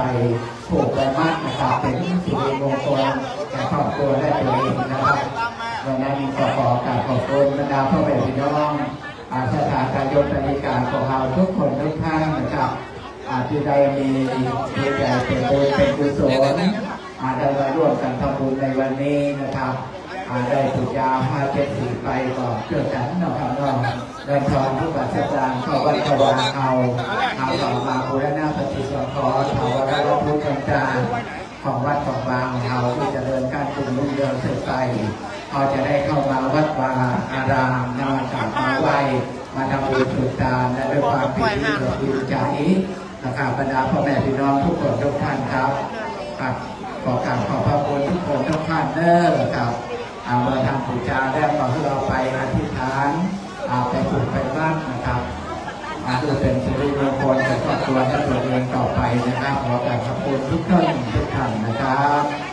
ผูกไปมัดนะครับเป็นสิริมงคลแก่ครอบครัวและตัวเองนะครับวันนั้นก็ขอกราบขอบคุณบรรดาพ่อแม่พี่น้องสถานการยศนาฬิกาของเราทุกคนทุกท่านนะครับที่ได้มีจิตใจเป็นบุญเป็นกุศลได้มาร่วมกันทำบุญในวันนี้นะครับได้บูชาผ้าเจ็ดสีไปก็เกิดกันนะครับเนาะได้ทอนทุกปัจจัยเข้าวัดเข้าวาเอาต่อมาบูรณะปฏิสังขรณ์ภาวนาพุทธต่างๆของวัดของบางเราที่จะเดินการกลุ่มรุ่งเรืองสืบไปเขาจะได้เข้ามาวัดวาอารามนำกราบมาไหว้มาทำบุญสุดตาและด้วยความปิติดีใจนะครับบรรดาพ่อแม่พี่น้องทุกคนทุกท่านครับขอกราบขอบพระคุณทุกคน เด้อครับเมื่อทำบูชาแล้วก็ให้เราไปอธิษฐานไปฝึกไปบ้านนะครับคือเป็นสิริมงคลกับครอบครัวและตัวเองต่อไปนะครับขอขอบคุณทุกท่านนะครับ